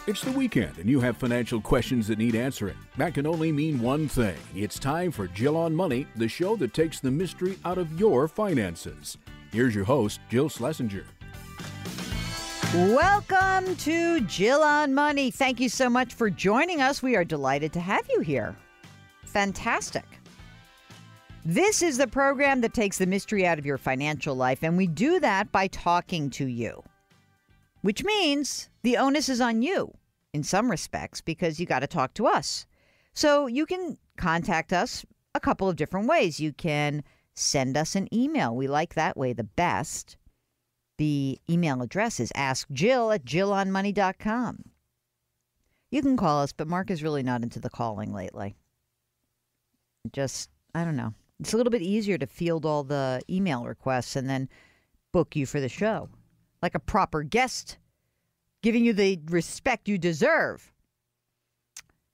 It's the weekend and you have financial questions that need answering. That can only mean one thing. It's time for Jill on Money, the show that takes the mystery out of your finances. Here's your host, Jill Schlesinger. Welcome to Jill on Money. Thank you so much for joining us. We are delighted to have you here. Fantastic. This is the program that takes the mystery out of your financial life, and we do that by talking to you, which means the onus is on you in some respects because you got to talk to us. So you can contact us a couple of different ways. You can send us an email. We like that way the best. The email address is askjill@jillonmoney.com. You can call us, but Mark is really not into the calling lately. I don't know. It's a little bit easier to field all the email requests and then book you for the show. Like a proper guest, giving you the respect you deserve.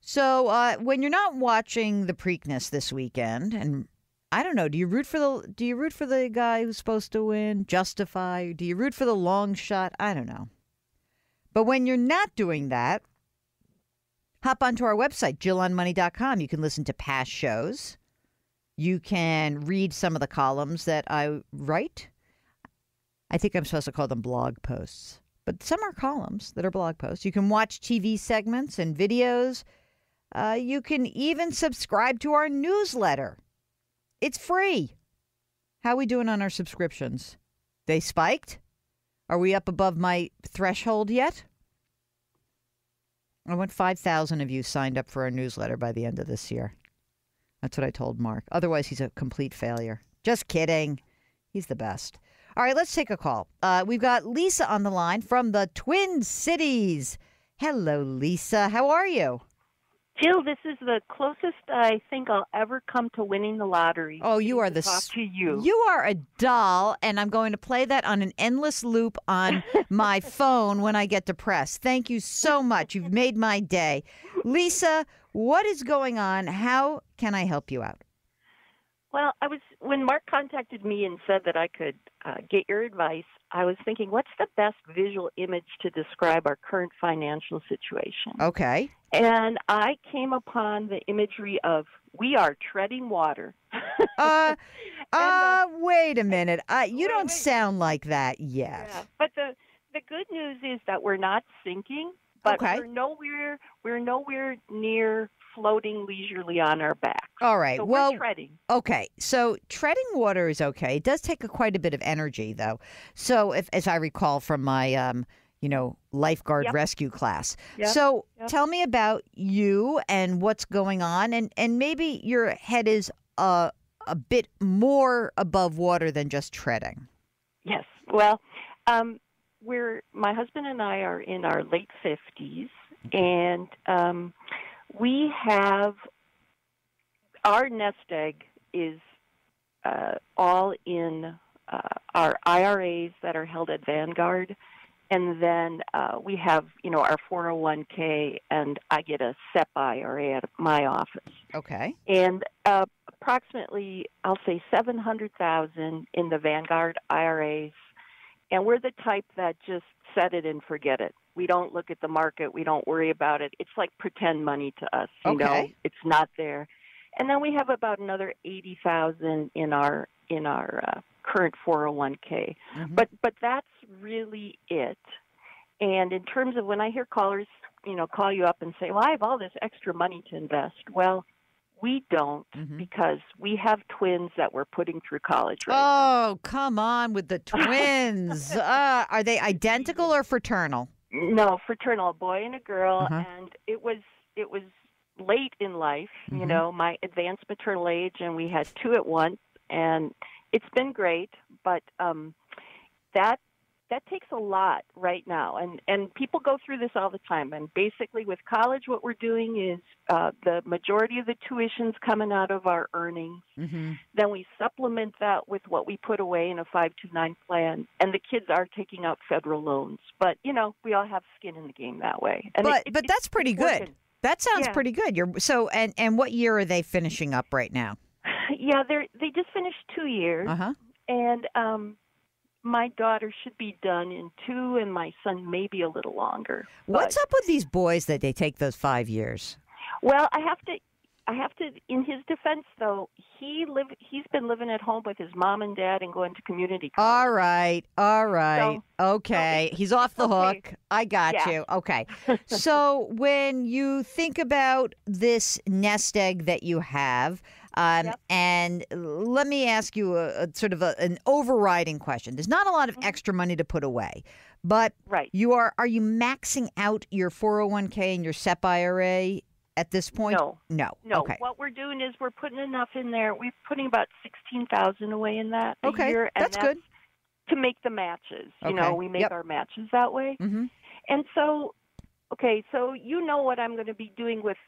So when you're not watching the Preakness this weekend, and I don't know, do you root for the guy who's supposed to win, Justify? Do you root for the long shot? I don't know. But when you're not doing that, hop onto our website, jillonmoney.com. You can listen to past shows. You can read some of the columns that I write. I think I'm supposed to call them blog posts, but some are columns that are blog posts. You can watch TV segments and videos. You can even subscribe to our newsletter. It's free. How are we doing on our subscriptions? They spiked? Are we up above my threshold yet? I want 5,000 of you signed up for our newsletter by the end of this year. That's what I told Mark. Otherwise, he's a complete failure. Just kidding. He's the best. All right, let's take a call. We've got Lisa on the line from the Twin Cities. Hello, Lisa. How are you? Jill, this is the closest I think I'll ever come to winning the lottery. Oh, you are talk to you. You are a doll, and I'm going to play that on an endless loop on my phone when I get depressed. Thank you so much. You've made my day. Lisa, what is going on? How can I help you out? Well, when Mark contacted me and said that I could get your advice, I was thinking, what's the best visual image to describe our current financial situation? Okay. And I came upon the imagery of we are treading water. Wait a minute. You don't sound like that yet. Yeah. But the good news is that we're not sinking, but okay. we're nowhere near floating leisurely on our backs. All right. So we're treading. Okay. So treading water is okay. It does take quite a bit of energy, though. So as I recall from my, lifeguard rescue class. Yep. So tell me about you and what's going on. And maybe your head is a bit more above water than just treading. Yes. Well, my husband and I are in our late 50s, and we have our nest egg is all in our IRAs that are held at Vanguard, and then we have our 401k, and I get a SEP IRA at my office. Okay. And approximately, I'll say $700,000 in the Vanguard IRAs, and we're the type that just set it and forget it. We don't look at the market. We don't worry about it. It's like pretend money to us. You know, it's not there. And then we have about another $80,000 in our current 401k. Mm-hmm. But that's really it. And in terms of when I hear callers, call you up and say, "Well, I have all this extra money to invest." Well, we don't because we have twins that we're putting through college right now. Oh, come on with the twins. Are they identical or fraternal? No, fraternal, a boy and a girl, and it was late in life, my advanced maternal age, and we had two at once, and it's been great, but that takes a lot right now, and people go through this all the time, and basically with college what we're doing is the majority of the tuition's coming out of our earnings, then we supplement that with what we put away in a 529 plan, and the kids are taking out federal loans, but we all have skin in the game that way. And but that's pretty good. That sounds pretty good. And what year are they finishing up right now? Yeah, they just finished 2 years, and my daughter should be done in 2, and my son maybe a little longer. What's up with these boys that they take those 5 years? Well, I have to. In his defense, though, he's been living at home with his mom and dad and going to community college. All right. So, okay. He's off the okay. hook. I got Yeah. you. Okay. So when you think about this nest egg that you have, Yep. and let me ask you a sort of an overriding question. There's not a lot of extra money to put away, but Right. are you maxing out your 401k and your SEP IRA at this point? No. Okay. What we're doing is we're putting enough in there. We're putting about $16,000 away in that a Okay. year, and That's good. to make the matches. You Okay. know, we make Yep. our matches that way. Mm-hmm. And so, okay, so you know what I'm going to be doing with,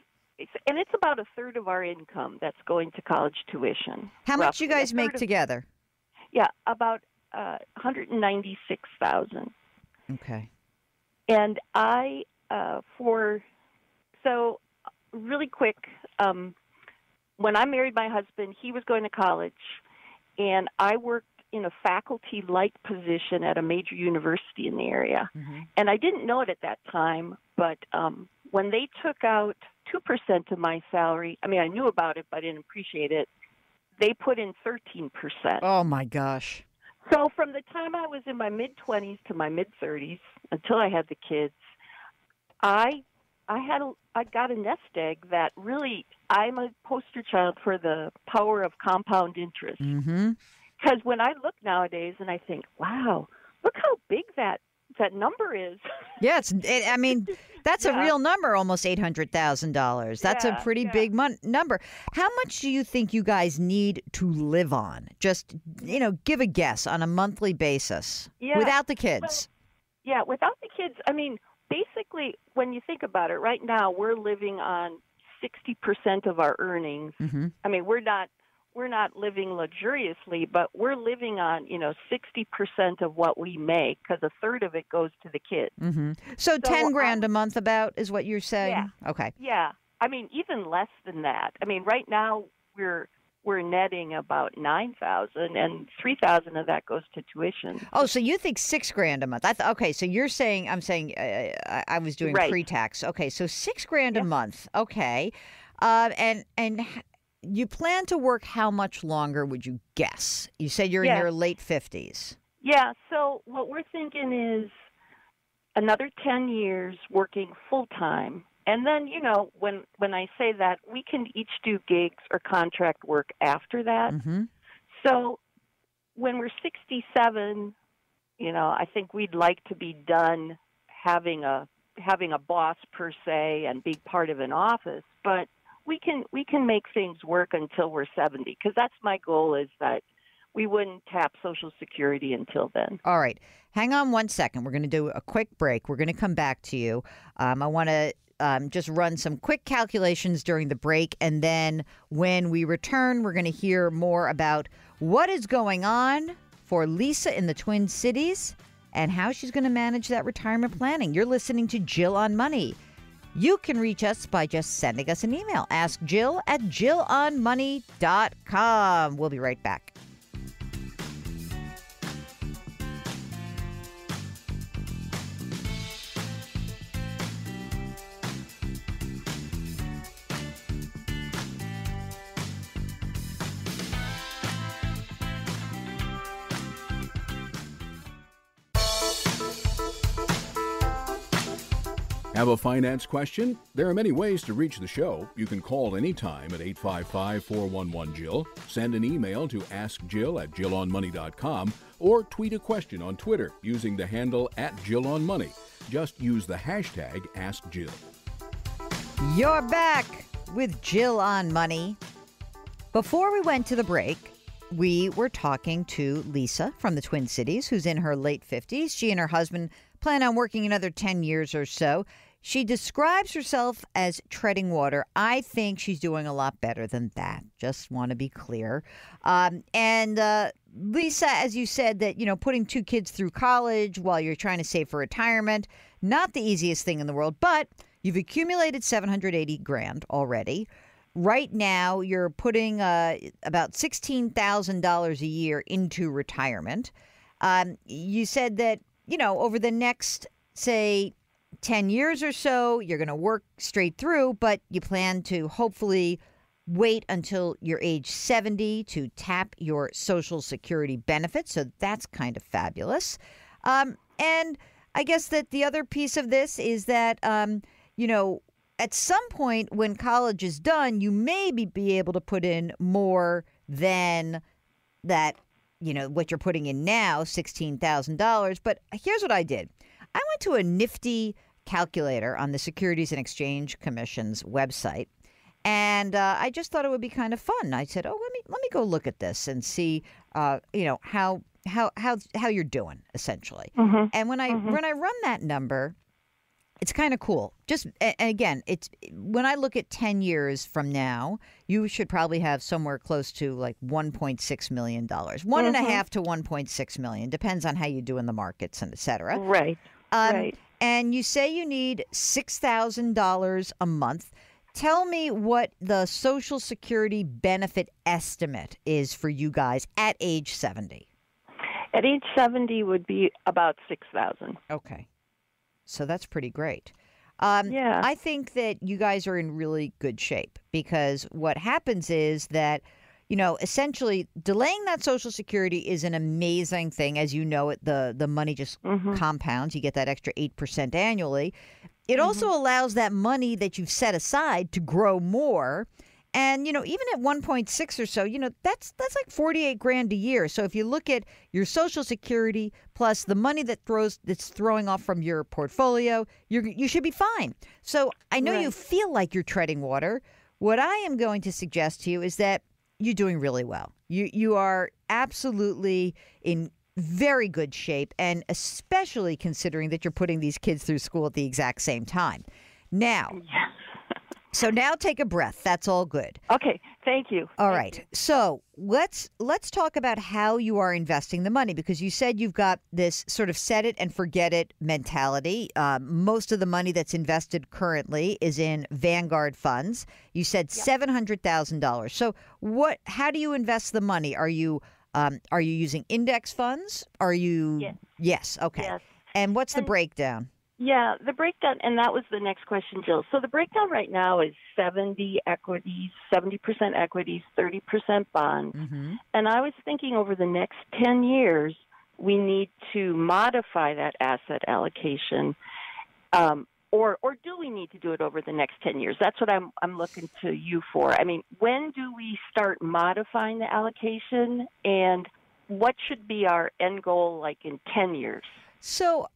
and it's about a third of our income that's going to college tuition. How much you roughly. guys make together? Yeah, about $196,000. Okay. And so really quick, when I married my husband, he was going to college, and I worked in a faculty-like position at a major university in the area. Mm-hmm. And I didn't know it at that time, but when they took out 2% of my salary, I mean, I knew about it, but I didn't appreciate it. They put in 13%. Oh, my gosh. So from the time I was in my mid-20s to my mid-30s, until I had the kids, I got a nest egg that really, I'm a poster child for the power of compound interest. Mm-hmm. Because when I look nowadays and I think, wow, look how big that number is. Yeah, that's a Yeah. real number, almost $800,000. That's a Yeah, pretty yeah. big number. How much do you think you guys need to live on? Just, give a guess on a monthly basis Yeah. without the kids. Yeah, without the kids, I mean, basically, when you think about it, right now we're living on 60% of our earnings. Mm-hmm. I mean, we're not living luxuriously, but we're living on 60% of what we make, because a third of it goes to the kids. Mm-hmm. So 10 grand a month about is what you're saying? Yeah. Okay. Yeah, I mean, even less than that. I mean, right now we're netting about $9,000, and $3,000 of that goes to tuition. Oh, so you think 6 grand a month? Okay, so you're saying, I'm saying I was doing Right. pre-tax. Okay, so 6 grand a Yep. month. Okay, and you plan to work how much longer? Would you guess? You said you're in Yeah. your late 50s. Yeah, so what we're thinking is another 10 years working full time. And then, when I say that, we can each do gigs or contract work after that. Mm-hmm. So when we're 67, I think we'd like to be done having a boss per se and being part of an office. But we can make things work until we're 70, because that's my goal, is that we wouldn't tap Social Security until then. All right. Hang on one second. We're going to do a quick break. We're going to come back to you. I want to just run some quick calculations during the break. And then when we return, we're going to hear more about what is going on for Lisa in the Twin Cities and how she's going to manage that retirement planning. You're listening to Jill on Money. You can reach us by just sending us an email. Ask Jill at jillonmoney.com. We'll be right back. Have a finance question? There are many ways to reach the show. You can call anytime at 855-411-JILL, send an email to askjill@jillonmoney.com, or tweet a question on Twitter using the handle @JillOnMoney. Just use the hashtag AskJill. You're back with Jill on Money. Before we went to the break, we were talking to Lisa from the Twin Cities, who's in her late 50s. She and her husband plan on working another 10 years or so. She describes herself as treading water. I think she's doing a lot better than that. Just want to be clear. And Lisa, as you said, that, putting 2 kids through college while you're trying to save for retirement, not the easiest thing in the world, but you've accumulated $780,000 already. Right now, you're putting about $16,000 a year into retirement. You said that, over the next, say, 10 years or so, you're going to work straight through, but you plan to hopefully wait until you're age 70 to tap your Social Security benefits. So that's kind of fabulous. And I guess that the other piece of this is that, at some point when college is done, you may be able to put in more than that, what you're putting in now, $16,000. But here's what I did. I went to a nifty calculator on the Securities and Exchange Commission's website, and I just thought it would be kind of fun. I said, "Oh, let me go look at this and see, how you're doing, essentially." Mm-hmm. And when I run that number, it's kind of cool. And again, it's when I look at 10 years from now, you should probably have somewhere close to like $1.6 million, one and a half to 1.6 million, depends on how you do in the markets and et cetera. Right. Right. And you say you need $6,000 a month. Tell me what the Social Security benefit estimate is for you guys at age 70. At age 70 would be about $6,000. Okay. So that's pretty great. Yeah. I think that you guys are in really good shape because what happens is that, essentially delaying that Social Security is an amazing thing. As you know, the money just compounds. You get that extra 8% annually. It also allows that money that you've set aside to grow more. And, even at 1.6 or so, that's like 48 grand a year. So if you look at your Social Security plus the money that's throwing off from your portfolio, you should be fine. So I know you feel like you're treading water. What I am going to suggest to you is that you're doing really well. You are absolutely in very good shape, and especially considering that you're putting these kids through school at the exact same time. Now. Yeah. So now take a breath. That's all good. Okay. Thank you. All right. So let's talk about how you are investing the money, because you said you've got this sort of set it and forget it mentality. Most of the money that's invested currently is in Vanguard funds. You said $700,000. So how do you invest the money? Are you using index funds? Are you? Yes. Yes. Okay. Yes. And what's the breakdown? Yeah, the breakdown, and that was the next question, Jill. So the breakdown right now is 70% equities, 30% bonds. And I was thinking over the next 10 years, we need to modify that asset allocation, or do we need to do it over the next 10 years? That's what I'm looking to you for. I mean, when do we start modifying the allocation, and what should be our end goal like in 10 years? So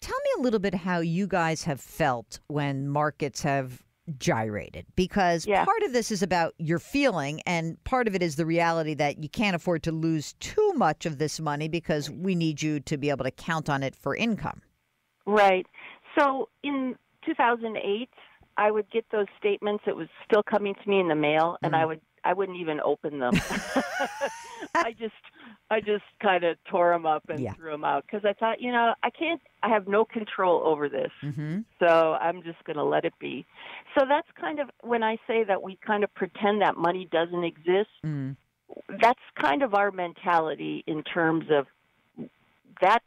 tell me a little bit how you guys have felt when markets have gyrated, because part of this is about your feeling, and part of it is the reality that you can't afford to lose too much of this money because we need you to be able to count on it for income. Right. So in 2008, I would get those statements. It was still coming to me in the mail, and I wouldn't even open them. I just kind of tore them up and threw them out because I thought, I have no control over this. So I'm just going to let it be. So that's kind of when I say that we kind of pretend that money doesn't exist. That's kind of our mentality in terms of that's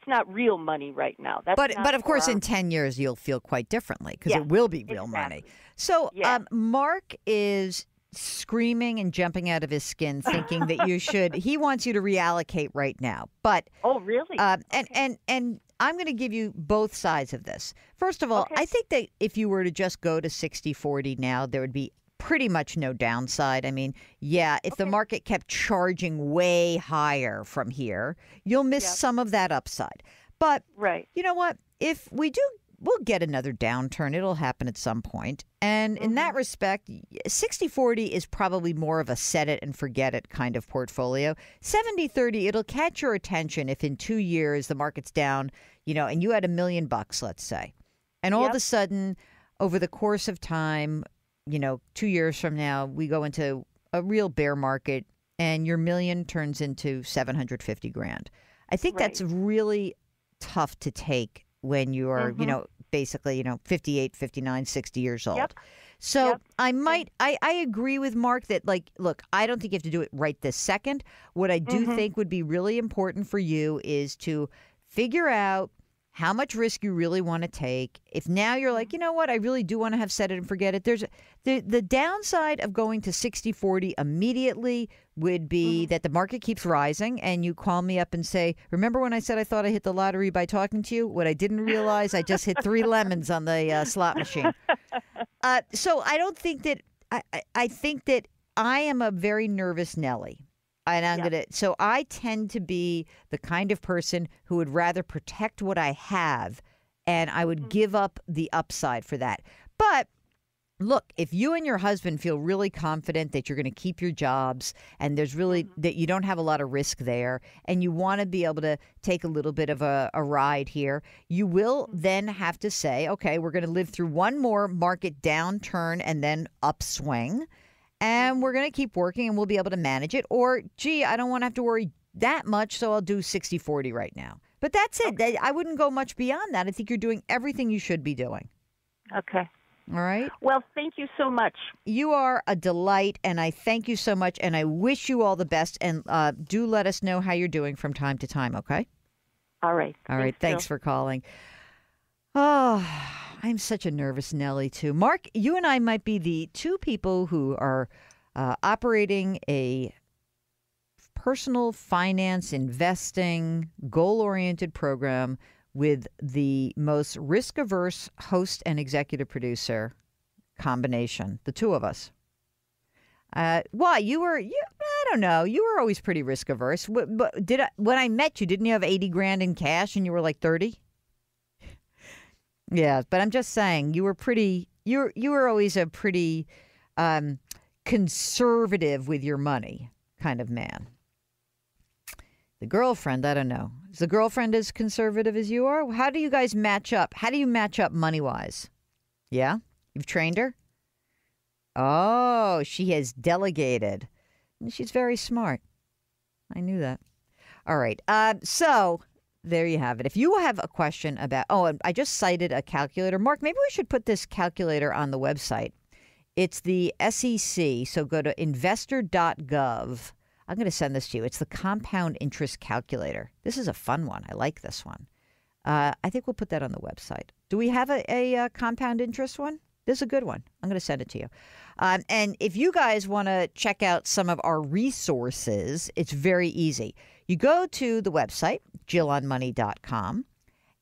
not real money right now. But of course, in 10 years, you'll feel quite differently because it will be real money. So Mark is screaming and jumping out of his skin thinking that you should. He wants you to reallocate right now. But really? And I'm going to give you both sides of this. First of all, I think that if you were to just go to 60-40 now, there would be pretty much no downside. I mean, if the market kept charging way higher from here, you'll miss some of that upside. But you know what? If we do, we'll get another downturn. It'll happen at some point. And in that respect, 60-40 is probably more of a set it and forget it kind of portfolio. 70-30, it'll catch your attention if in 2 years the market's down, and you had $1 million, let's say. And all of a sudden, over the course of time, 2 years from now, we go into a real bear market and your $1 million turns into 750 grand. I think that's really tough to take when you're, basically, 58, 59, 60 years old. So Yep. I agree with Mark that, like, look, I don't think you have to do it right this second. What I do think would be really important for you is to figure out how much risk you really want to take. If now you're like, you know what, I really do want to have set it and forget it. There's the downside of going to 60-40 immediately would be that the market keeps rising and you call me up and say, remember when I said I thought I hit the lottery by talking to you? What I didn't realize, I just hit 3 lemons on the slot machine. So I don't think that, I think that I am a very nervous Nelly. And so I tend to be the kind of person who would rather protect what I have, and I would give up the upside for that. But look, if you and your husband feel really confident that you're going to keep your jobs and there's really that you don't have a lot of risk there and you want to be able to take a little bit of a ride here, you will then have to say, okay, we're going to live through one more market downturn and then upswing. And we're going to keep working and we'll be able to manage it. Or, gee, I don't want to have to worry that much, so I'll do 60-40 right now. But that's it. Okay. I wouldn't go much beyond that. I think you're doing everything you should be doing. Okay. All right? Well, thank you so much. You are a delight, and I thank you so much, and I wish you all the best. And do let us know how you're doing from time to time, okay? All right. All right. Thanks for calling. Oh, I'm such a nervous Nelly, too. Mark, you and I might be the two people who are operating a personal finance, investing, goal-oriented program with the most risk-averse host and executive producer combination, the two of us. Why? I don't know. You were always pretty risk-averse. But when I met you, didn't you have 80 grand in cash and you were like 30? Yeah, but I'm just saying you were pretty. You were always a pretty conservative with your money kind of man. The girlfriend, I don't know. Is the girlfriend as conservative as you are? How do you guys match up? How do you match up money wise? Yeah, you've trained her. Oh, she has delegated. She's very smart. I knew that. All right. So. There you have it. If you have a question about, I just cited a calculator. Mark, maybe we should put this calculator on the website. It's the SEC. So go to investor.gov. I'm going to send this to you. It's the compound interest calculator. This is a fun one. I like this one. I think we'll put that on the website. Do we have a compound interest one? This is a good one. I'm going to send it to you. And if you guys want to check out some of our resources, it's very easy. You go to the website, JillOnMoney.com,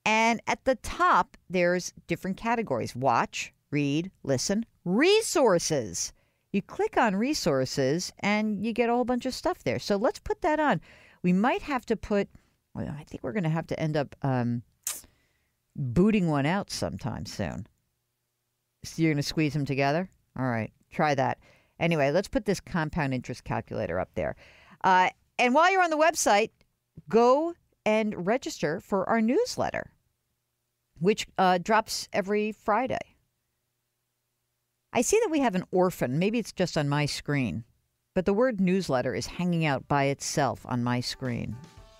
and at the top, there's different categories. Watch, read, listen, resources. You click on resources, and you get a whole bunch of stuff there. So let's put that on. We might have to I think we're going to have to end up booting one out sometime soon. So you're going to squeeze them together? All right, try that. Anyway, let's put this compound interest calculator up there. And while you're on the website, go and register for our newsletter, which drops every Friday. I see that we have an orphan. Maybe it's just on my screen, but the word newsletter is hanging out by itself on my screen.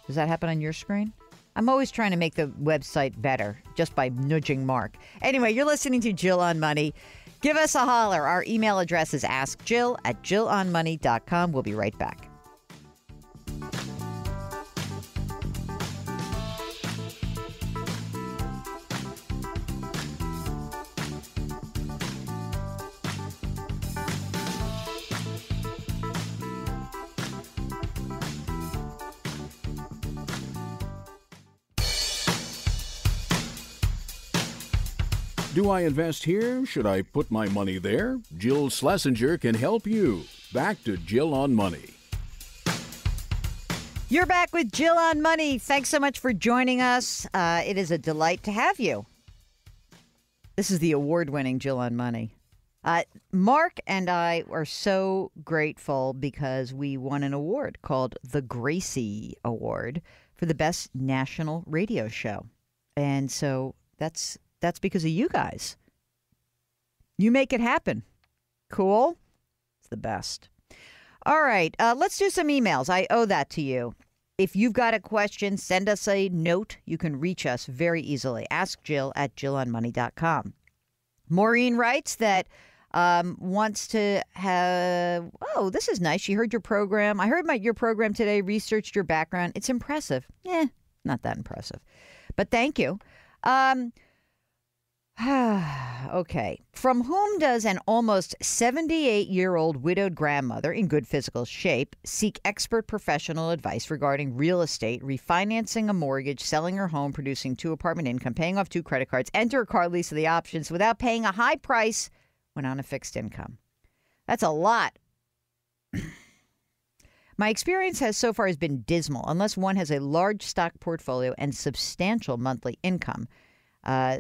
Does that happen on your screen? I'm always trying to make the website better just by nudging Mark. Anyway, you're listening to Jill on Money. Give us a holler. Our email address is askjill@jillonmoney.com. We'll be right back. Do I invest here? Should I put my money there? Jill Schlesinger can help you. Back to Jill on Money. You're back with Jill on Money. Thanks so much for joining us. It is a delight to have you. This is the award-winning Jill on Money. Mark and I are so grateful because we won an award called the Gracie Award for the best national radio show. And so that's because of you guys. You make it happen. Cool? It's the best. All right. Let's do some emails. I owe that to you. If you've got a question, send us a note. You can reach us very easily. Ask Jill at JillOnMoney.com. Maureen writes that wants to have, oh, this is nice. She heard your program. I heard about your program today, researched your background. It's impressive. Not that impressive. But thank you. Okay. From whom does an almost 78-year-old widowed grandmother in good physical shape seek expert professional advice regarding real estate, refinancing a mortgage, selling her home, producing 2-apartment income, paying off 2 credit cards, enter a car lease of the options without paying a high price when on a fixed income? That's a lot. My experience so far has been dismal. Unless one has a large stock portfolio and substantial monthly income,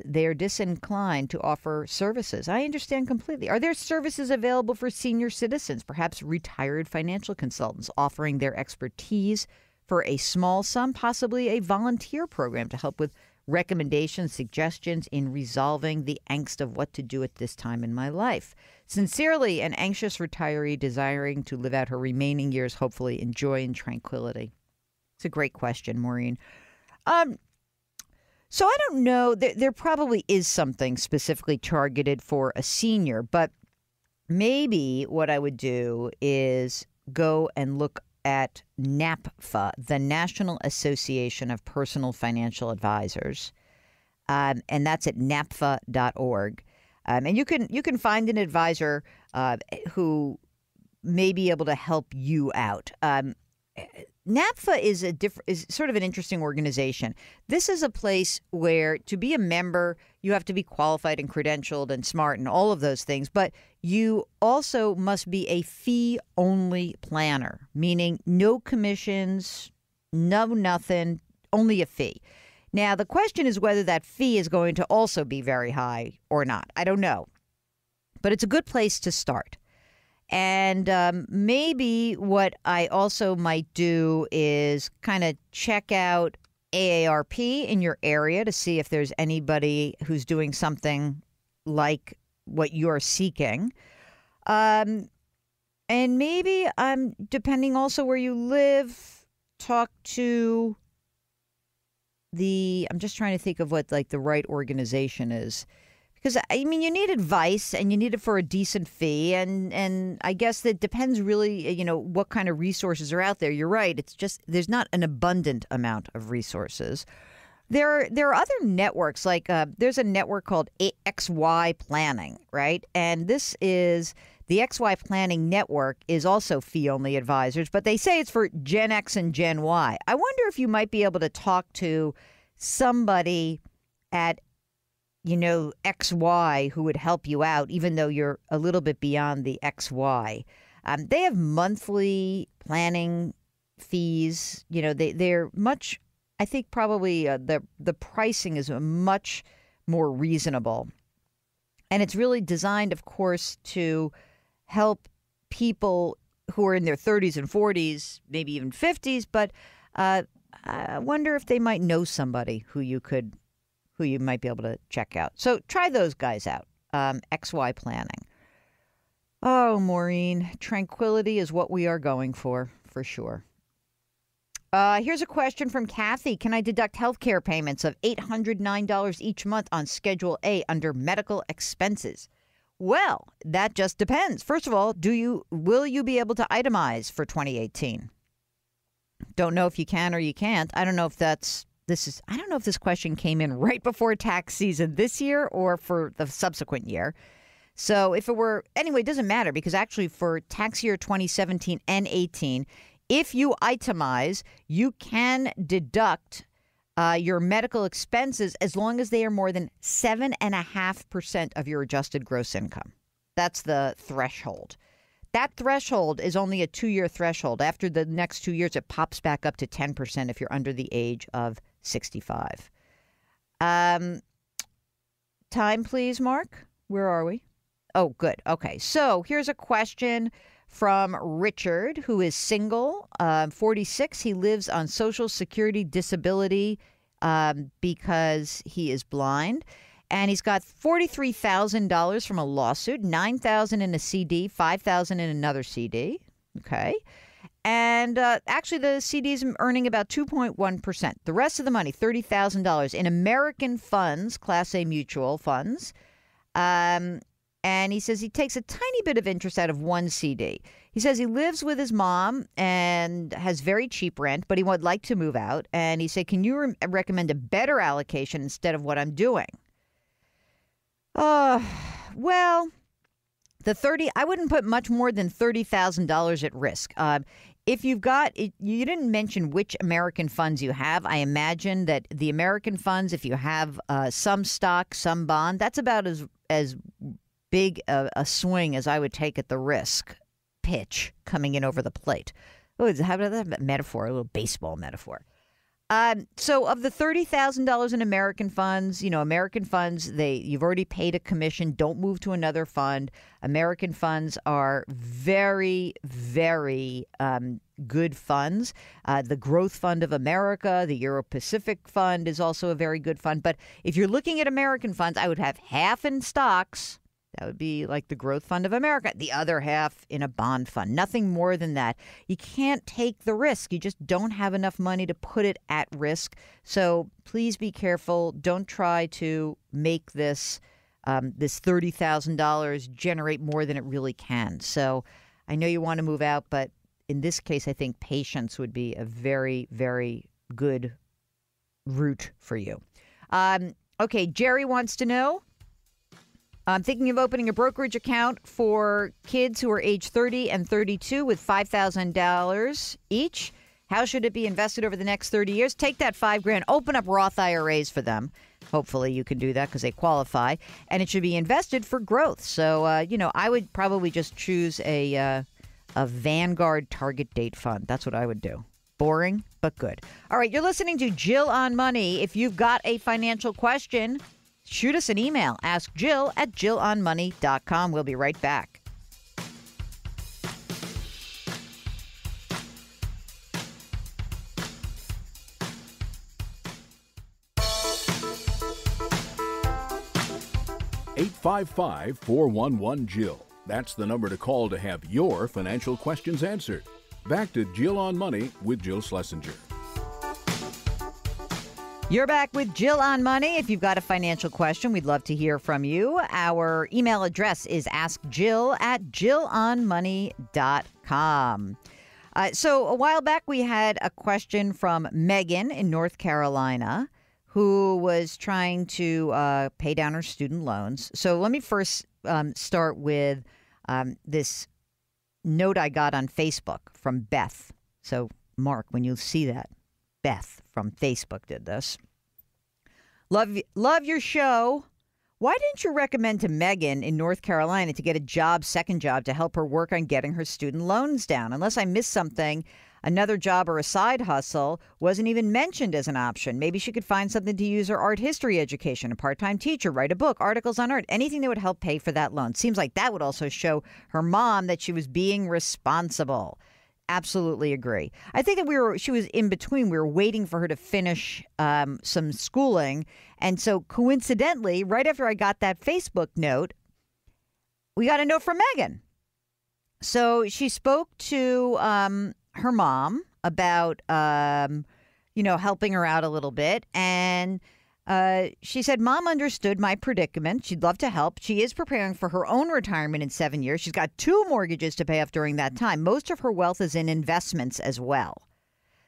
they are disinclined to offer services. I understand completely. Are there services available for senior citizens, perhaps retired financial consultants offering their expertise for a small sum, possibly a volunteer program to help with recommendations, suggestions in resolving the angst of what to do at this time in my life? Sincerely, an anxious retiree desiring to live out her remaining years, hopefully in joy and tranquility. It's a great question, Maureen. So I don't know. There probably is something specifically targeted for a senior, but maybe what I would do is go and look at NAPFA, the National Association of Personal Financial Advisors, and that's at napfa.org. And you can find an advisor who may be able to help you out. NAPFA is sort of an interesting organization. This is a place where to be a member, you have to be qualified and credentialed and smart and all of those things. But you also must be a fee-only planner, meaning no commissions, no nothing, only a fee. Now, the question is whether that fee is going to also be very high or not. I don't know. But it's a good place to start. And maybe what I also might do is kind of check out AARP in your area to see if there's anybody who's doing something like what you're seeking. And maybe, depending also where you live, talk to I'm just trying to think of what like the right organization is. Because, I mean, you need advice and you need it for a decent fee. And I guess that depends really, what kind of resources are out there. You're right. It's just there's not an abundant amount of resources. There are other networks like there's a network called XY Planning. Right. And this is the XY Planning Network is also fee only advisors. But they say it's for Gen X and Gen Y. I wonder if you might be able to talk to somebody at XY who would help you out, even though you're a little bit beyond the XY. They have monthly planning fees. They're much, I think probably the pricing is much more reasonable. And it's really designed, of course, to help people who are in their 30s and 40s, maybe even 50s. But I wonder if they might know somebody who you might be able to check out. So try those guys out, XY Planning. Oh, Maureen, tranquility is what we are going for sure. Here's a question from Kathy. Can I deduct health care payments of $809 each month on Schedule A under medical expenses? Well, that just depends. First of all, will you be able to itemize for 2018? Don't know if you can or you can't. I don't know if I don't know if this question came in right before tax season this year or for the subsequent year. So if it were, anyway, it doesn't matter because actually for tax year 2017 and 18, if you itemize, you can deduct your medical expenses as long as they are more than 7.5% of your adjusted gross income. That's the threshold. That threshold is only a 2-year threshold. After the next 2 years, it pops back up to 10% if you're under the age of 65. Time, please, Mark. Where are we? Oh, good. Okay. So here's a question from Richard, who is single, 46. He lives on Social Security disability because he is blind. And he's got $43,000 from a lawsuit, $9,000 in a CD, $5,000 in another CD. Okay. And actually, the CD is earning about 2.1%. The rest of the money, $30,000 in American funds, Class A mutual funds. And he says he takes a tiny bit of interest out of one CD. He says he lives with his mom and has very cheap rent, but he would like to move out. And he said, can you recommend a better allocation instead of what I'm doing? Well, I wouldn't put much more than $30,000 at risk. If you've got, you didn't mention which American funds you have. I imagine that the American funds, if you have some stock, some bond, that's about as big a swing as I would take at the risk pitch coming in over the plate. Oh, how about that metaphor, a little baseball metaphor? So of the $30,000 in American funds, you've already paid a commission. Don't move to another fund. American funds are very, very good funds. The Growth Fund of America, the Euro-Pacific Fund is also a very good fund. But if you're looking at American funds, I would have half in stocks. That would be like the Growth Fund of America. The other half in a bond fund. Nothing more than that. You can't take the risk. You just don't have enough money to put it at risk. So please be careful. Don't try to make this $30,000 generate more than it really can. So I know you want to move out, but in this case, I think patience would be a very, very good route for you. Okay, Jerry wants to know. I'm thinking of opening a brokerage account for kids who are age 30 and 32 with $5,000 each. How should it be invested over the next 30 years? Take that $5,000, open up Roth IRAs for them. Hopefully you can do that because they qualify. And it should be invested for growth. So, I would probably just choose a Vanguard target date fund. That's what I would do. Boring, but good. All right, you're listening to Jill on Money. If you've got a financial question, shoot us an email. Ask Jill at JillOnMoney.com. We'll be right back. (855-411-JILL). That's the number to call to have your financial questions answered. Back to Jill on Money with Jill Schlesinger. You're back with Jill on Money. If you've got a financial question, we'd love to hear from you. Our email address is askjill@jillonmoney.com. So a while back, we had a question from Megan in North Carolina who was trying to pay down her student loans. So let me first start with this note I got on Facebook from Beth. So, Mark, when you see that, Beth from Facebook did this. Love your show. Why didn't you recommend to Megan in North Carolina to get a second job to help her work on getting her student loans down? Unless I missed something, another job or a side hustle wasn't even mentioned as an option. Maybe she could find something to use her art history education, a part-time teacher, write a book, articles on art, anything that would help pay for that loan. Seems like that would also show her mom that she was being responsible. Absolutely agree. I think that she was in between. We were waiting for her to finish some schooling. And so coincidentally, right after I got that Facebook note, we got a note from Megan. So she spoke to her mom about, helping her out a little bit. And she said, Mom understood my predicament. She'd love to help. She is preparing for her own retirement in 7 years. She's got 2 mortgages to pay off during that time. Most of her wealth is in investments as well.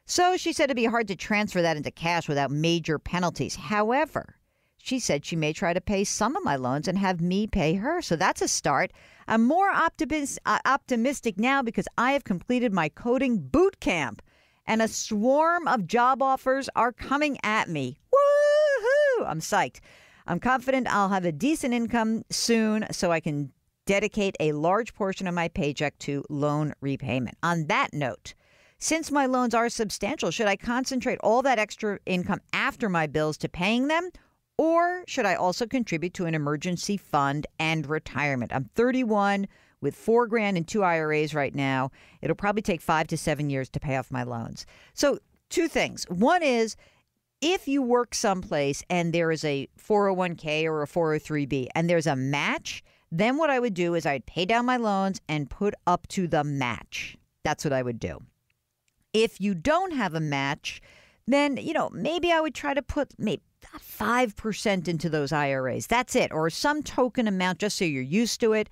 So she said it'd be hard to transfer that into cash without major penalties. However, she said she may try to pay some of my loans and have me pay her. So that's a start. I'm more optimistic now because I have completed my coding boot camp and a swarm of job offers are coming at me. Woohoo! I'm psyched. I'm confident I'll have a decent income soon so I can dedicate a large portion of my paycheck to loan repayment. On that note, since my loans are substantial, should I concentrate all that extra income after my bills to paying them? Or should I also contribute to an emergency fund and retirement? I'm 31 with $4,000 in 2 IRAs right now. It'll probably take 5 to 7 years to pay off my loans. So 2 things. One is if you work someplace and there is a 401k or a 403b and there's a match, then what I would do is I'd pay down my loans and put up to the match. That's what I would do. If you don't have a match, then, maybe I would try to put 5% into those IRAs. That's it. Or some token amount just so you're used to it.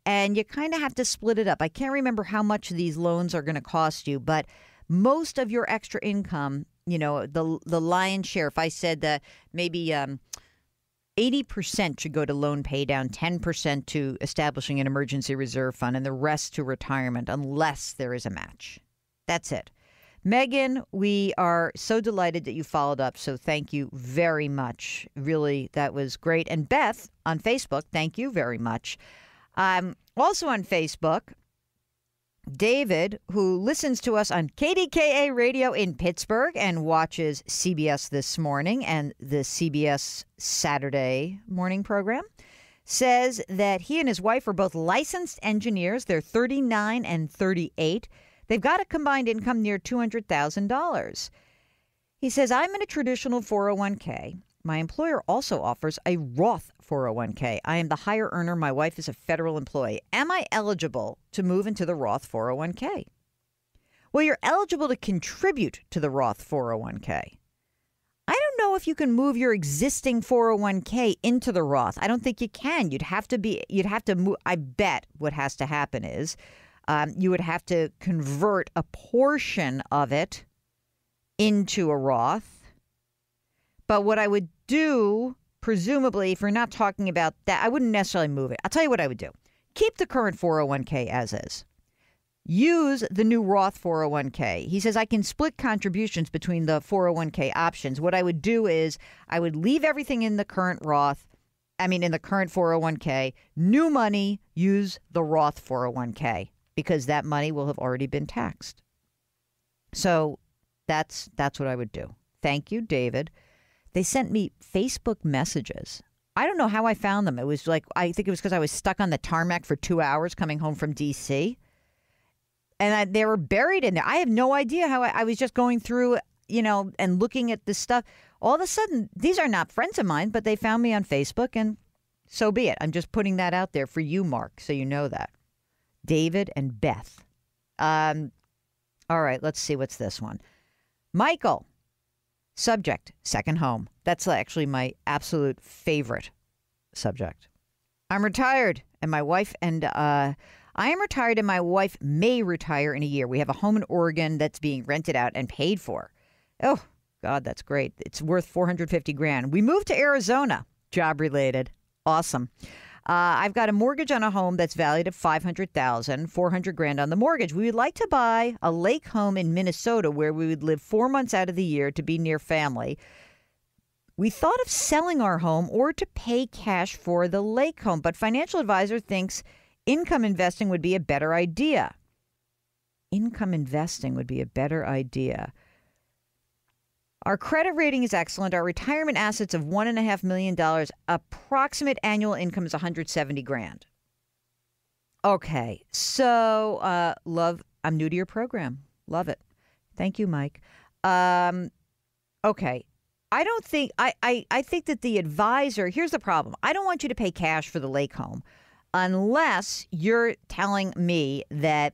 And you kind of have to split it up. I can't remember how much these loans are going to cost you, but most of your extra income, the lion's share, if I said that maybe 80% should go to loan pay down, 10% to establishing an emergency reserve fund, and the rest to retirement unless there is a match. That's it. Megan, we are so delighted that you followed up. So thank you very much. Really, that was great. And Beth on Facebook, thank you very much. Also on Facebook, David, who listens to us on KDKA Radio in Pittsburgh and watches CBS This Morning and the CBS Saturday morning program, says that he and his wife are both licensed engineers. They're 39 and 38. They've got a combined income near $200,000. He says, I'm in a traditional 401k. My employer also offers a Roth 401k. I am the higher earner. My wife is a federal employee. Am I eligible to move into the Roth 401k? Well, you're eligible to contribute to the Roth 401k. I don't know if you can move your existing 401k into the Roth. I don't think you can. You'd have to move. I bet what has to happen is you would have to convert a portion of it into a Roth. But what I would do, presumably, if we're not talking about that, I wouldn't necessarily move it. I'll tell you what I would do. Keep the current 401k as is. Use the new Roth 401k. He says I can split contributions between the 401k options. What I would do is I would leave everything in the current in the current 401k. New money, use the Roth 401k because that money will have already been taxed. So that's what I would do. Thank you, David. They sent me Facebook messages. I don't know how I found them. It was I think it was because I was stuck on the tarmac for 2 hours coming home from D.C. And they were buried in there. I have no idea how I was just going through, and looking at this stuff. All of a sudden, these are not friends of mine, but they found me on Facebook, and so be it. I'm just putting that out there for you, Mark, so you know that. David and Beth. All right, let's see. What's this one? Michael. Subject, second home. That's actually my absolute favorite subject. I'm retired, and my wife I am retired, and my wife may retire in a year. We have a home in Oregon that's being rented out and paid for. Oh, God, that's great. It's worth $450,000. We moved to Arizona, job related. Awesome. I've got a mortgage on a home that's valued at $500,000, $400,000 on the mortgage. We would like to buy a lake home in Minnesota where we would live 4 months out of the year to be near family. We thought of selling our home or to pay cash for the lake home, but financial advisor thinks income investing would be a better idea. Income investing would be a better idea. Our credit rating is excellent. Our retirement assets of $1.5 million. Approximate annual income is $170,000. Okay. So, love, I'm new to your program. Love it. Thank you, Mike. Okay. I don't think, I think that the advisor, here's the problem. I don't want you to pay cash for the lake home unless you're telling me that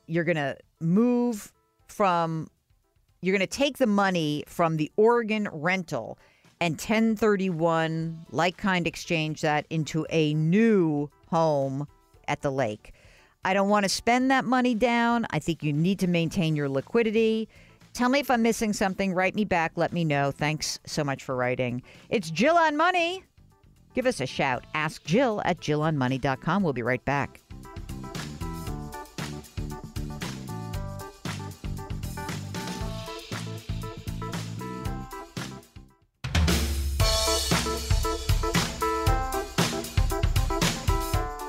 you're going to take the money from the Oregon rental and 1031 like-kind exchange that into a new home at the lake. I don't want to spend that money down. I think you need to maintain your liquidity. Tell me if I'm missing something. Write me back. Let me know. Thanks so much for writing. It's Jill on Money. Give us a shout. Ask Jill at JillOnMoney.com. We'll be right back.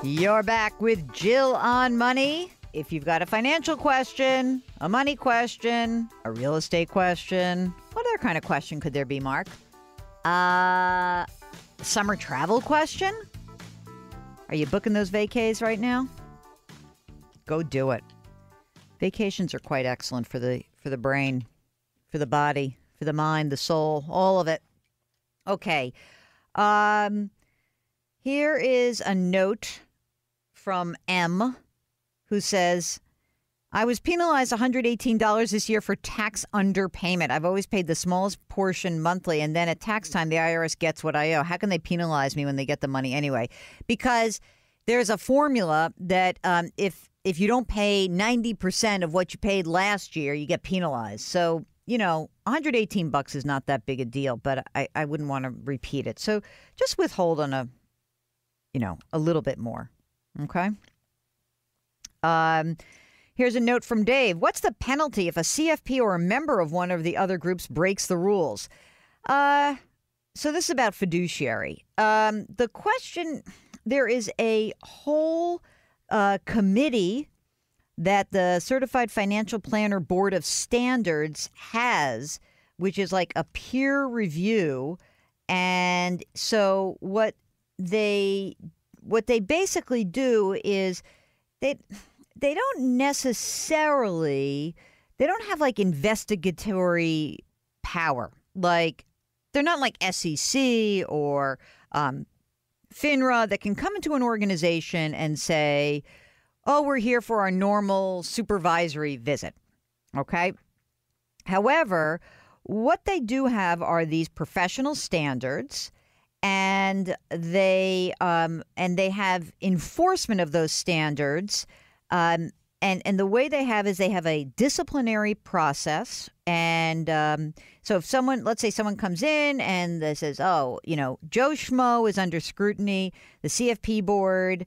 You're back with Jill on Money. If you've got a financial question, a money question, a real estate question, what other kind of question could there be, Mark? Summer travel question? Are you booking those vacays right now? Go do it. Vacations are quite excellent for the brain, for the body, for the mind, the soul, all of it. Okay. Here is a note from M, who says, I was penalized $118 this year for tax underpayment. I've always paid the smallest portion monthly, and then at tax time, the IRS gets what I owe. How can they penalize me when they get the money anyway? Because there's a formula that if you don't pay 90% of what you paid last year, you get penalized. So, $118 is not that big a deal, but I wouldn't want to repeat it. So just withhold on a little bit more. Okay. Here's a note from Dave. What's the penalty if a CFP or a member of one of the other groups breaks the rules? So this is about fiduciary. The question, there is a whole committee that the Certified Financial Planner Board of Standards has, which is like a peer review. And so what they basically do is they don't necessarily, they don't have like investigatory power. Like they're not like SEC or FINRA that can come into an organization and say, oh, we're here for our normal supervisory visit. Okay. However, what they do have are these professional standards, and they have enforcement of those standards. And the way they have is they have a disciplinary process. And so if let's say someone comes in and they says, oh, Joe Schmo is under scrutiny, the CFP board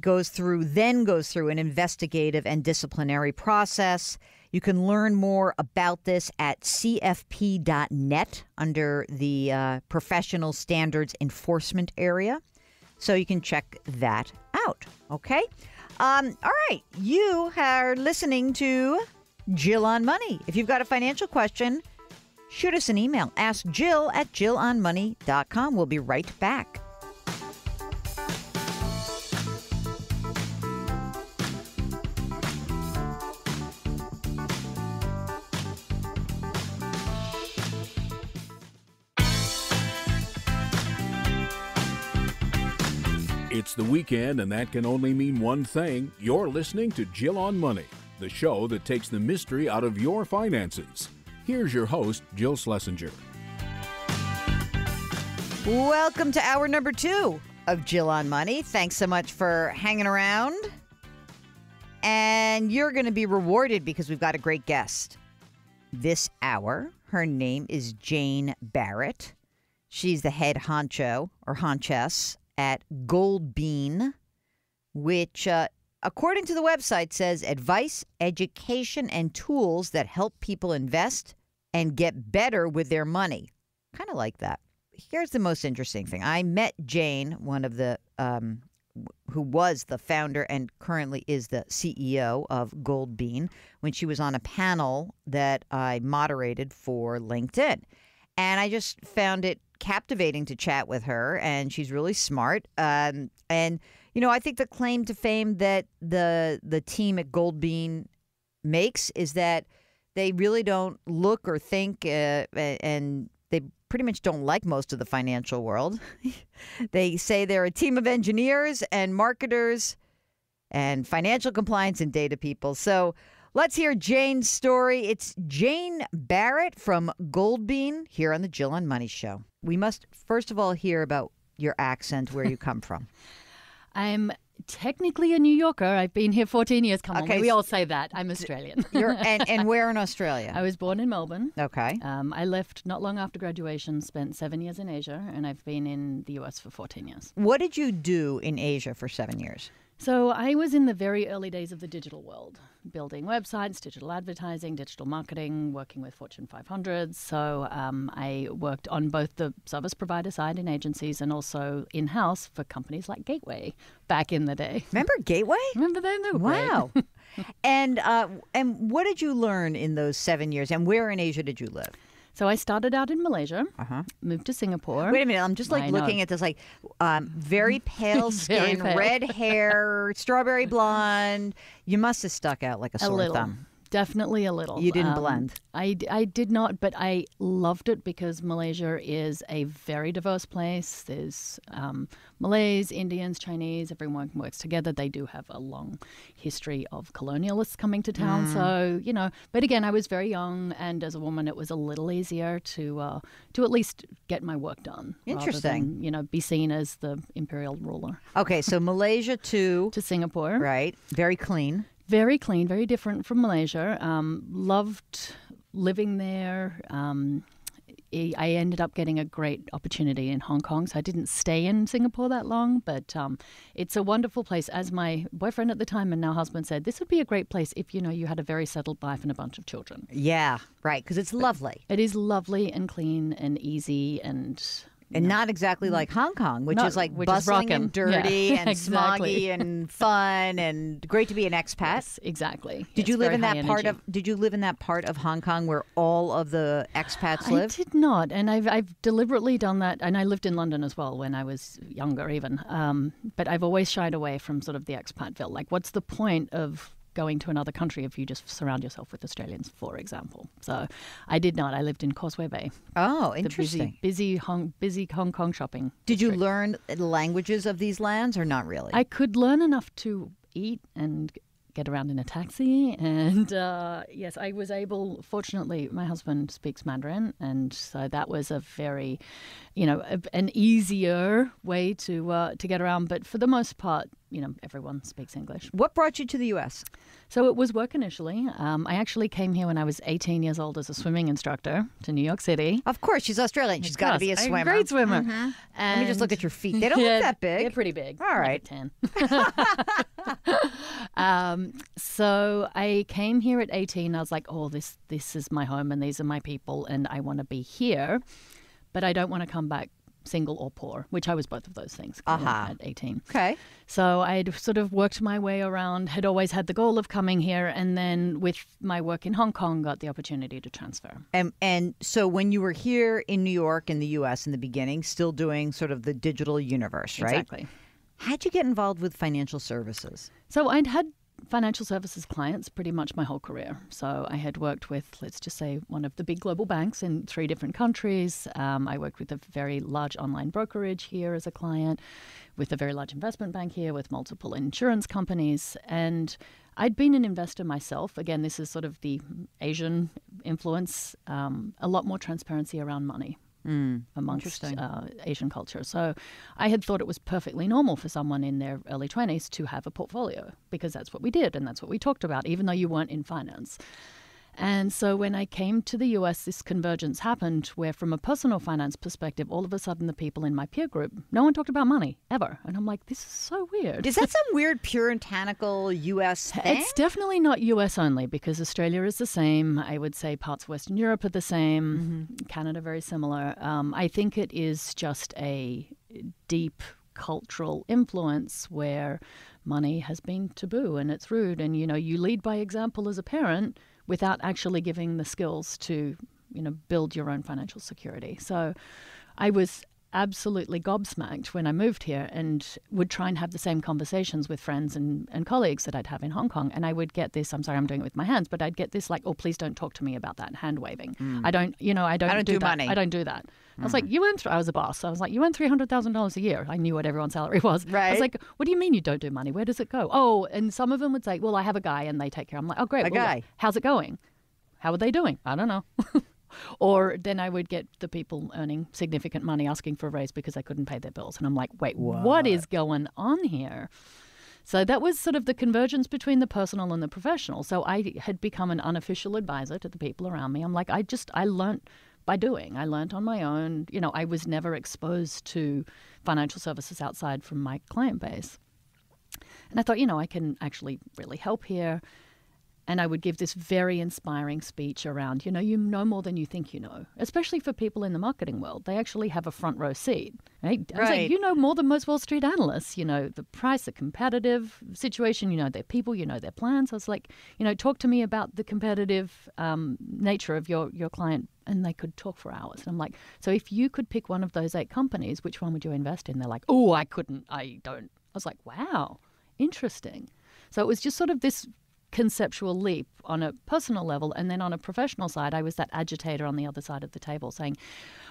goes through an investigative and disciplinary process. You can learn more about this at cfp.net under the Professional Standards Enforcement area. So you can check that out. Okay. All right. You are listening to Jill on Money. If you've got a financial question, shoot us an email. Ask Jill at jillonmoney.com. We'll be right back. It's the weekend, and that can only mean one thing. You're listening to Jill on Money, the show that takes the mystery out of your finances. Here's your host, Jill Schlesinger. Welcome to hour number 2 of Jill on Money. Thanks so much for hanging around. And you're going to be rewarded because we've got a great guest this hour. Her name is Jane Barrett. She's the head honcho or honchess at GoldBean, which, according to the website, says advice, education, and tools that help people invest and get better with their money. Kind of like that. Here's the most interesting thing. I met Jane, one of the who was the founder and currently is the CEO of GoldBean, when she was on a panel that I moderated for LinkedIn. And I just found it captivating to chat with her, and she's really smart. And I think the claim to fame that the team at GoldBean makes is that they really don't look or think, and they pretty much don't like most of the financial world. They say they're a team of engineers and marketers and financial compliance and data people. So let's hear Jane's story. It's Jane Barrett from GoldBean here on the Jill on Money Show. We must first of all hear about your accent, where you come from. I'm technically a New Yorker. I've been here 14 years. Come on, we all say that. I'm Australian. And where in Australia? I was born in Melbourne. Okay. I left not long after graduation, spent 7 years in Asia, and I've been in the US for 14 years. What did you do in Asia for 7 years? So I was in the very early days of the digital world, building websites, digital advertising, digital marketing, working with Fortune 500s. So I worked on both the service provider side in agencies and also in-house for companies like Gateway back in the day. Remember Gateway? Remember them? Wow. And what did you learn in those 7 years, and where in Asia did you live? So I started out in Malaysia, moved to Singapore. Wait a minute, I'm just looking at this very pale skin, red hair, strawberry blonde. You must have stuck out like a sore thumb. Definitely a little. You didn't blend. I did not, but I loved it because Malaysia is a very diverse place. There's Malays, Indians, Chinese, everyone works together. They do have a long history of colonialists coming to town. So, but again, I was very young, and as a woman, it was a little easier to at least get my work done. Interesting. Rather than, be seen as the imperial ruler. Okay, so Malaysia to Singapore. Right. Very clean. Very clean, very different from Malaysia. Loved living there. I ended up getting a great opportunity in Hong Kong, so I didn't stay in Singapore that long, but it's a wonderful place. As my boyfriend at the time and now husband said, this would be a great place if, you had a very settled life and a bunch of children. Yeah, right, because it's lovely. It is lovely and clean and easy and... not exactly like Hong Kong, which is like bustling and dirty and exactly. smoggy and fun and great to be an expat. Yes, exactly. Did you live in that part of? Did you live in that part of Hong Kong where all of the expats live? I did not, and I've deliberately done that. And I lived in London as well when I was younger, even. But I've always shied away from sort of the expatville. Like, what's the point of going to another country if you just surround yourself with Australians, for example? So I did not. I lived in Causeway Bay. Oh, interesting. Busy Hong Kong shopping. Did you learn the languages of these lands or not really? I could learn enough to eat and get around in a taxi. And yes, I was able, fortunately, my husband speaks Mandarin. And so that was a very, an easier way to get around. But for the most part, everyone speaks English. What brought you to the U.S.? So it was work initially. I actually came here when I was 18 years old as a swimming instructor to New York City. Of course, she's Australian. She's got to be a swimmer. A great swimmer. Mm-hmm. Let me just look at your feet. They don't look that big. They're pretty big. All right. Like 10. So I came here at 18. I was like, oh, this is my home and these are my people and I want to be here. But I don't want to come back single or poor, which I was both of those things at 18. Okay. So I'd sort of worked my way around, had always had the goal of coming here, and then with my work in Hong Kong, got the opportunity to transfer. And so when you were here in New York in the U.S. in the beginning, still doing sort of the digital universe, right? Exactly. How'd you get involved with financial services? So I'd had financial services clients pretty much my whole career. So I had worked with, let's just say, one of the big global banks in 3 different countries. I worked with a very large online brokerage here as a client, with a very large investment bank here, with multiple insurance companies. And I'd been an investor myself. Again, this is sort of the Asian influence, a lot more transparency around money. Amongst Asian culture. So I had thought it was perfectly normal for someone in their early 20s to have a portfolio because that's what we did and that's what we talked about, even though you weren't in finance. And so when I came to the US, this convergence happened where from a personal finance perspective, all of a sudden the people in my peer group, no one talked about money ever. And I'm like, this is so weird. Is that some weird puritanical US thing? It's definitely not US only because Australia is the same. I would say parts of Western Europe are the same. Mm-hmm. Canada, very similar. I think it is just a deep cultural influence where money has been taboo and it's rude. And, you lead by example as a parent without actually giving the skills to, build your own financial security. So I was absolutely gobsmacked when I moved here and would try and have the same conversations with friends and colleagues that I'd have in Hong Kong. And I would get this, I'm sorry, I'm doing it with my hands, but I'd get this like, oh, please don't talk to me about that, hand waving. I don't do that. Money. I don't do that. I was like, I was a boss. So I was like, you earn $300,000 a year. I knew what everyone's salary was. Right. I was like, what do you mean you don't do money? Where does it go? Oh, and some of them would say, well, I have a guy and they take care. I'm like, oh, great. Guy. How's it going? How are they doing? I don't know. Or then I would get the people earning significant money asking for a raise because they couldn't pay their bills. And I'm like, wait, what is going on here? So that was sort of the convergence between the personal and the professional. So I had become an unofficial advisor to the people around me. I'm like, I learned by doing. I learned on my own. I was never exposed to financial services outside from my client base. And I thought, I can actually really help here. And I would give this very inspiring speech around, you know more than you think you know, especially for people in the marketing world. They actually have a front row seat. Right? I was like, you know more than most Wall Street analysts. The price, the competitive situation, their people, their plans. I was like, talk to me about the competitive nature of your client. And they could talk for hours. And I'm like, so if you could pick one of those 8 companies, which one would you invest in? They're like, oh, I couldn't. I don't. I was like, wow, interesting. So it was just sort of this conceptual leap on a personal level. And then on a professional side, I was that agitator on the other side of the table saying,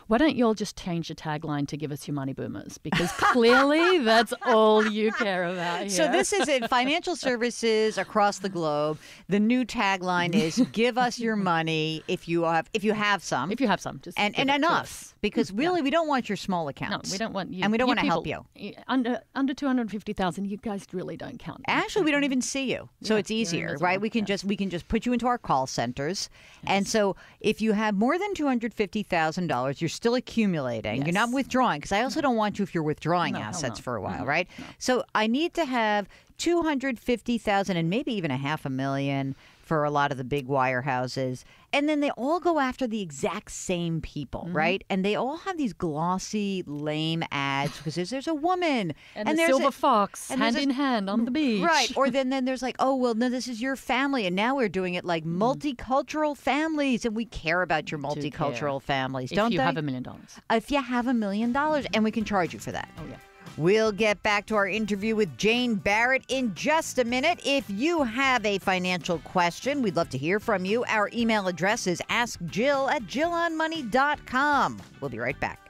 why don't you all just change your tagline to give us your money boomers? Because clearly that's all you care about here. So this is it. Financial services across the globe. The new tagline is give us your money if you have some. If you have some. Just and enough. Because really we don't want your small accounts. No, we don't want you. And we don't want to people, help you. Under 250,000, you guys really don't count. Actually, we don't even see you. So it's easier, right? We can just put you into our call centers. Yes. And so if you have more than $250,000, you're still accumulating. Yes. You're not withdrawing, because I also don't want you if you're withdrawing assets for a while, right? No. So I need to have 250,000 and maybe even $500,000 for a lot of the big wirehouses. And then they all go after the exact same people, right? And they all have these glossy, lame ads because there's a woman. And there's silver fox hand in hand on the beach. Right. Or then there's like, oh, well, no, this is your family. And now we're doing it like multicultural families. And we care about your multicultural families, don't they? If you have $1 million. If you have $1 million. And we can charge you for that. Oh, yeah. We'll get back to our interview with Jane Barrett in just a minute. If you have a financial question, we'd love to hear from you. Our email address is askjill@jillonmoney.com. We'll be right back.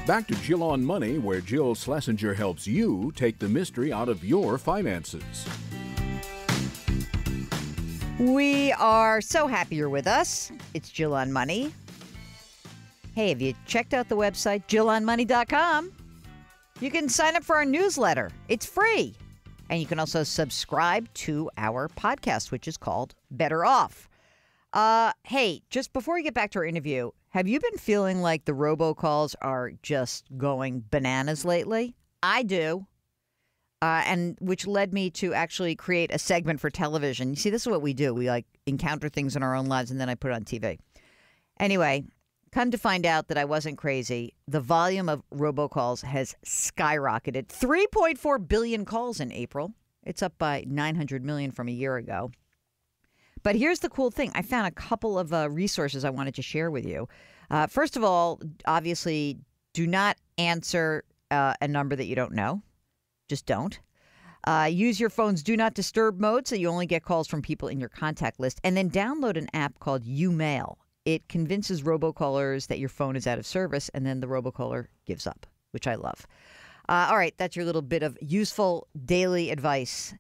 Back to Jill on Money, where Jill Schlesinger helps you take the mystery out of your finances. We are so happy you're with us. It's Jill on Money. Hey, have you checked out the website, jillonmoney.com? You can sign up for our newsletter. It's free. And you can also subscribe to our podcast, which is called Better Off. Hey, just before we get back to our interview, have you been feeling like the robocalls are just going bananas lately? I do. And which led me to actually create a segment for television. You see, this is what we do. We encounter things in our own lives and then I put it on TV. Anyway, come to find out that I wasn't crazy. The volume of robocalls has skyrocketed. 3.4 billion calls in April. It's up by 900 million from a year ago. But here's the cool thing. I found a couple of resources I wanted to share with you. First of all, obviously, do not answer a number that you don't know. Just don't. Use your phone's do not disturb mode so you only get calls from people in your contact list. And then download an app called YouMail. It convinces robocallers that your phone is out of service, and then the robocaller gives up, which I love. All right, that's your little bit of useful daily advice.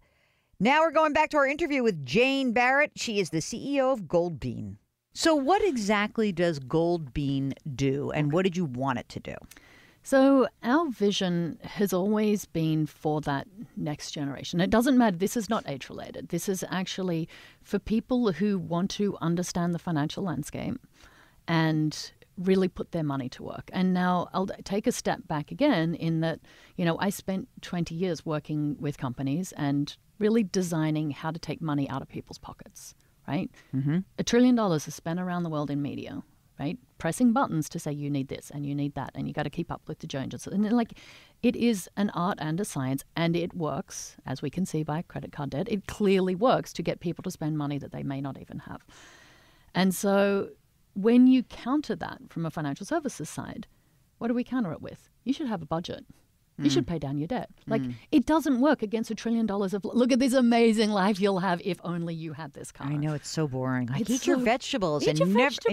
Now we're going back to our interview with Jane Barrett. She is the CEO of GoldBean. So what exactly does GoldBean do, and what did you want it to do? So our vision has always been for that next generation. It doesn't matter. This is not age-related. This is actually for people who want to understand the financial landscape and really put their money to work. And now I'll take a step back again in that, I spent 20 years working with companies and really designing how to take money out of people's pockets, right? Mm-hmm. $1 trillion is spent around the world in media, right? Pressing buttons to say you need this and you need that and you got to keep up with the Joneses. And it is an art and a science, and it works, as we can see by credit card debt. It clearly works to get people to spend money that they may not even have. And so when you counter that from a financial services side, what do we counter it with? You should have a budget. You should pay down your debt. It doesn't work against $1 trillion of, look at this amazing life you'll have if only you had this car. I know, it's so boring. Eat your vegetables and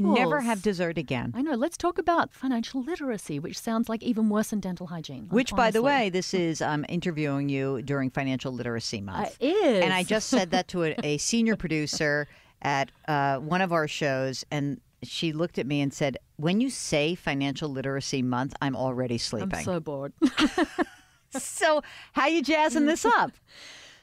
never have dessert again. I know. Let's talk about financial literacy, which sounds like even worse than dental hygiene. Which, by the way, this is interviewing you during Financial Literacy Month. It is. And I just said that to a senior producer at one of our shows, and she looked at me and said, when you say Financial Literacy Month, I'm already sleeping. I'm so bored. So how are you jazzing this up?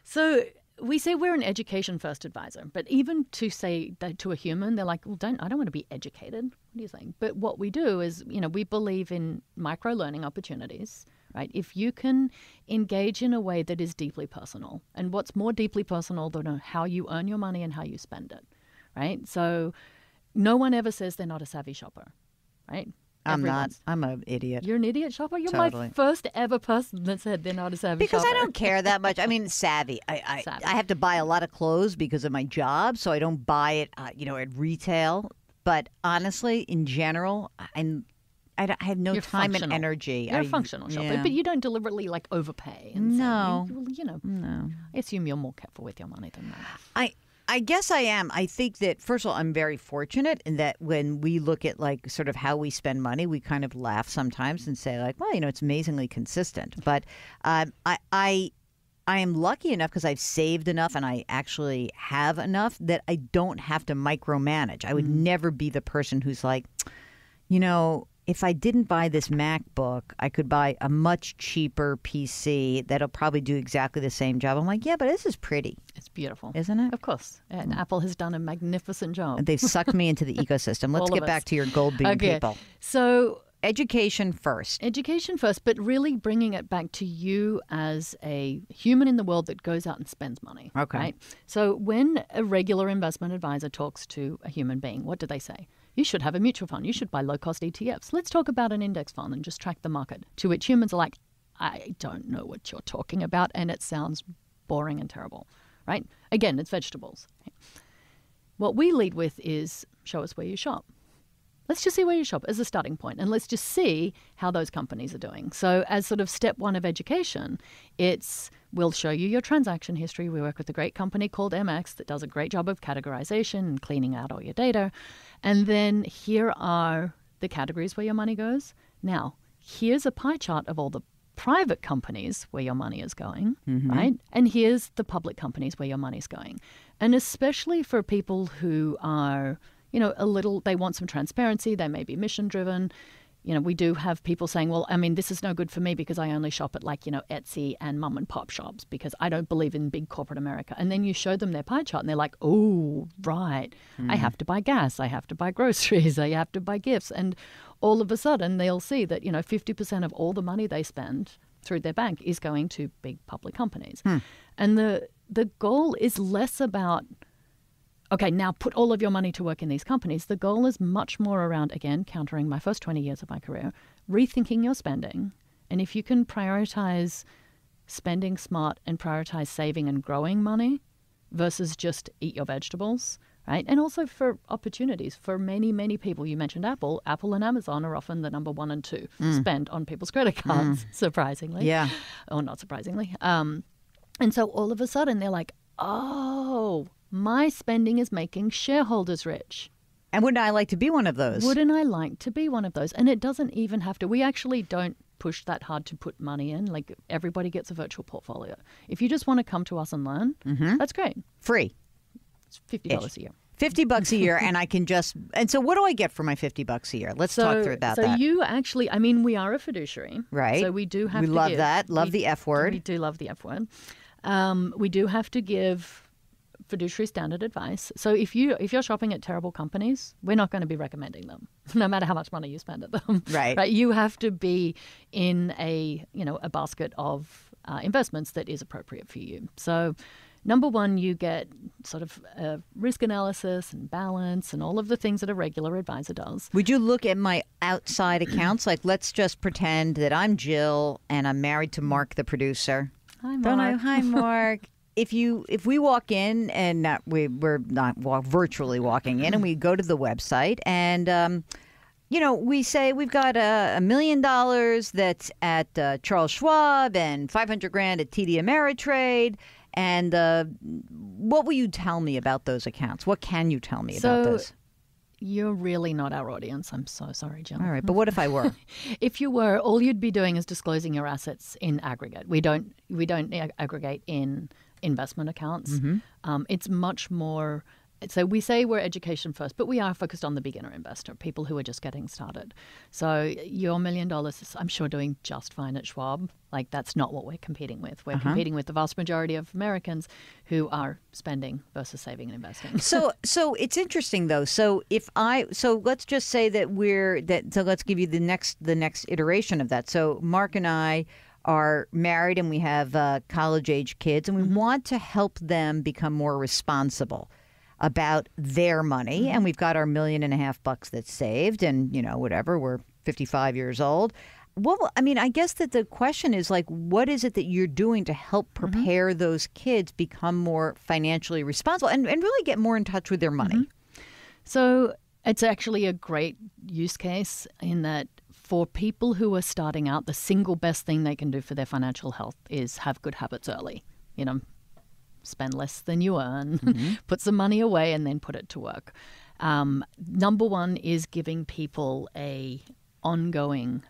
So we say we're an education-first advisor, but even to say that to a human, they're like, well, I don't want to be educated. What do you think? But what we do is, we believe in micro-learning opportunities, right? If you can engage in a way that is deeply personal, and what's more deeply personal than how you earn your money and how you spend it, right? So no one ever says they're not a savvy shopper, right? I'm not. Everyone's. I'm an idiot. You're an idiot shopper? You're Totally. my first ever person that said they're not a savvy Because shopper. I don't care that much. I mean, savvy. Savvy. I have to buy a lot of clothes because of my job, so I don't buy it, at retail. But honestly, in general, I have no You're time and functional. energy. You're a functional shopper, yeah. but you don't deliberately overpay. And No. No. I assume you're more careful with your money than that. I guess I am. I think that, first of all, I'm very fortunate in that when we look at sort of how we spend money, we kind of laugh sometimes and say well, it's amazingly consistent. But I am lucky enough because I've saved enough and I actually have enough that I don't have to micromanage. I would never be the person who's like, if I didn't buy this MacBook, I could buy a much cheaper PC that'll probably do exactly the same job. I'm like, yeah, but this is pretty. It's beautiful. Isn't it? Of course. And Apple has done a magnificent job. They've sucked me into the ecosystem. Let's All get of back us. to your GoldBean people. So Education first. education first, but really bringing it back to you as a human in the world that goes out and spends money. Okay. Right? So when a regular investment advisor talks to a human being, what do they say? You should have a mutual fund. You should buy low-cost ETFs. Let's talk about an index fund and just track the market. To which humans are like, I don't know what you're talking about, and it sounds boring and terrible, right? Again, it's vegetables. What we lead with is show us where you shop. Let's just see where you shop as a starting point, and let's just see how those companies are doing. So as sort of step one of education, we'll show you your transaction history. We work with a great company called MX that does a great job of categorization and cleaning out all your data. And then here are the categories where your money goes. Now, here's a pie chart of all the private companies where your money is going, right? And here's the public companies where your money's going. And especially for people who are they want some transparency. They may be mission driven. We do have people saying, well, this is no good for me because I only shop at Etsy and mom and pop shops because I don't believe in big corporate America. And then you show them their pie chart and they're like, oh, right. I have to buy gas. I have to buy groceries. I have to buy gifts. And all of a sudden they'll see that, 50% of all the money they spend through their bank is going to big public companies. And the goal is less about, okay, now put all of your money to work in these companies. The goal is much more around, again, countering my first 20 years of my career, rethinking your spending. And if you can prioritize spending smart and prioritize saving and growing money versus just eat your vegetables, right? And also for opportunities. For many, many people, you mentioned Apple. Apple and Amazon are often the number 1 and 2 spent on people's credit cards, surprisingly. Yeah. Or not surprisingly. And so all of a sudden they're like, oh, my spending is making shareholders rich. And wouldn't I like to be one of those? Wouldn't I like to be one of those? And it doesn't even have to. We actually don't push that hard to put money in. Everybody gets a virtual portfolio. If you just want to come to us and learn, that's great. Free. It's $50 a year. $50 a year, and I can and so what do I get for my $50 a year? Let's talk through that. So you actually, we are a fiduciary. Right. So we do have to give. We love that. Love the F word. We do love the F word. We do have to give fiduciary standard advice. So if you're shopping at terrible companies, we're not going to be recommending them, no matter how much money you spend at them. Right. Right. You have to be in a basket of investments that is appropriate for you. So number one, you get sort of risk analysis and balance and all of the things that a regular advisor does. Would you look at my outside accounts? Let's just pretend that I'm Jill and I'm married to Mark, the producer. Hi, Mark. Hi, Mark. If we walk in and we're not virtually walking in, and we go to the website and we say we've got $1 million that's at Charles Schwab and $500,000 at TD Ameritrade, and what will you tell me about those accounts? What can you tell me about those? You're really not our audience. I'm so sorry, Jill. All right, but what if I were? If you were, all you'd be doing is disclosing your assets in aggregate. We don't aggregate in investment accounts. It's much more. So we say we're education first, but we are focused on the beginner investor, people who are just getting started. So your $1 million is, I'm sure, doing just fine at Schwab. That's not what we're competing with. We're competing with the vast majority of Americans who are spending versus saving and investing. So it's interesting though. So let's just say so let's give you the next iteration of that. So Mark and I are married and we have college-age kids, and we want to help them become more responsible about their money. And we've got our $1.5 million that's saved, and whatever, we're 55 years old. Well, I mean, I guess that the question is like, what is it that you're doing to help prepare those kids become more financially responsible and really get more in touch with their money? So it's actually a great use case in that for people who are starting out, the single best thing they can do for their financial health is have good habits early. Spend less than you earn, put some money away, and then put it to work. Number one is giving people a ongoing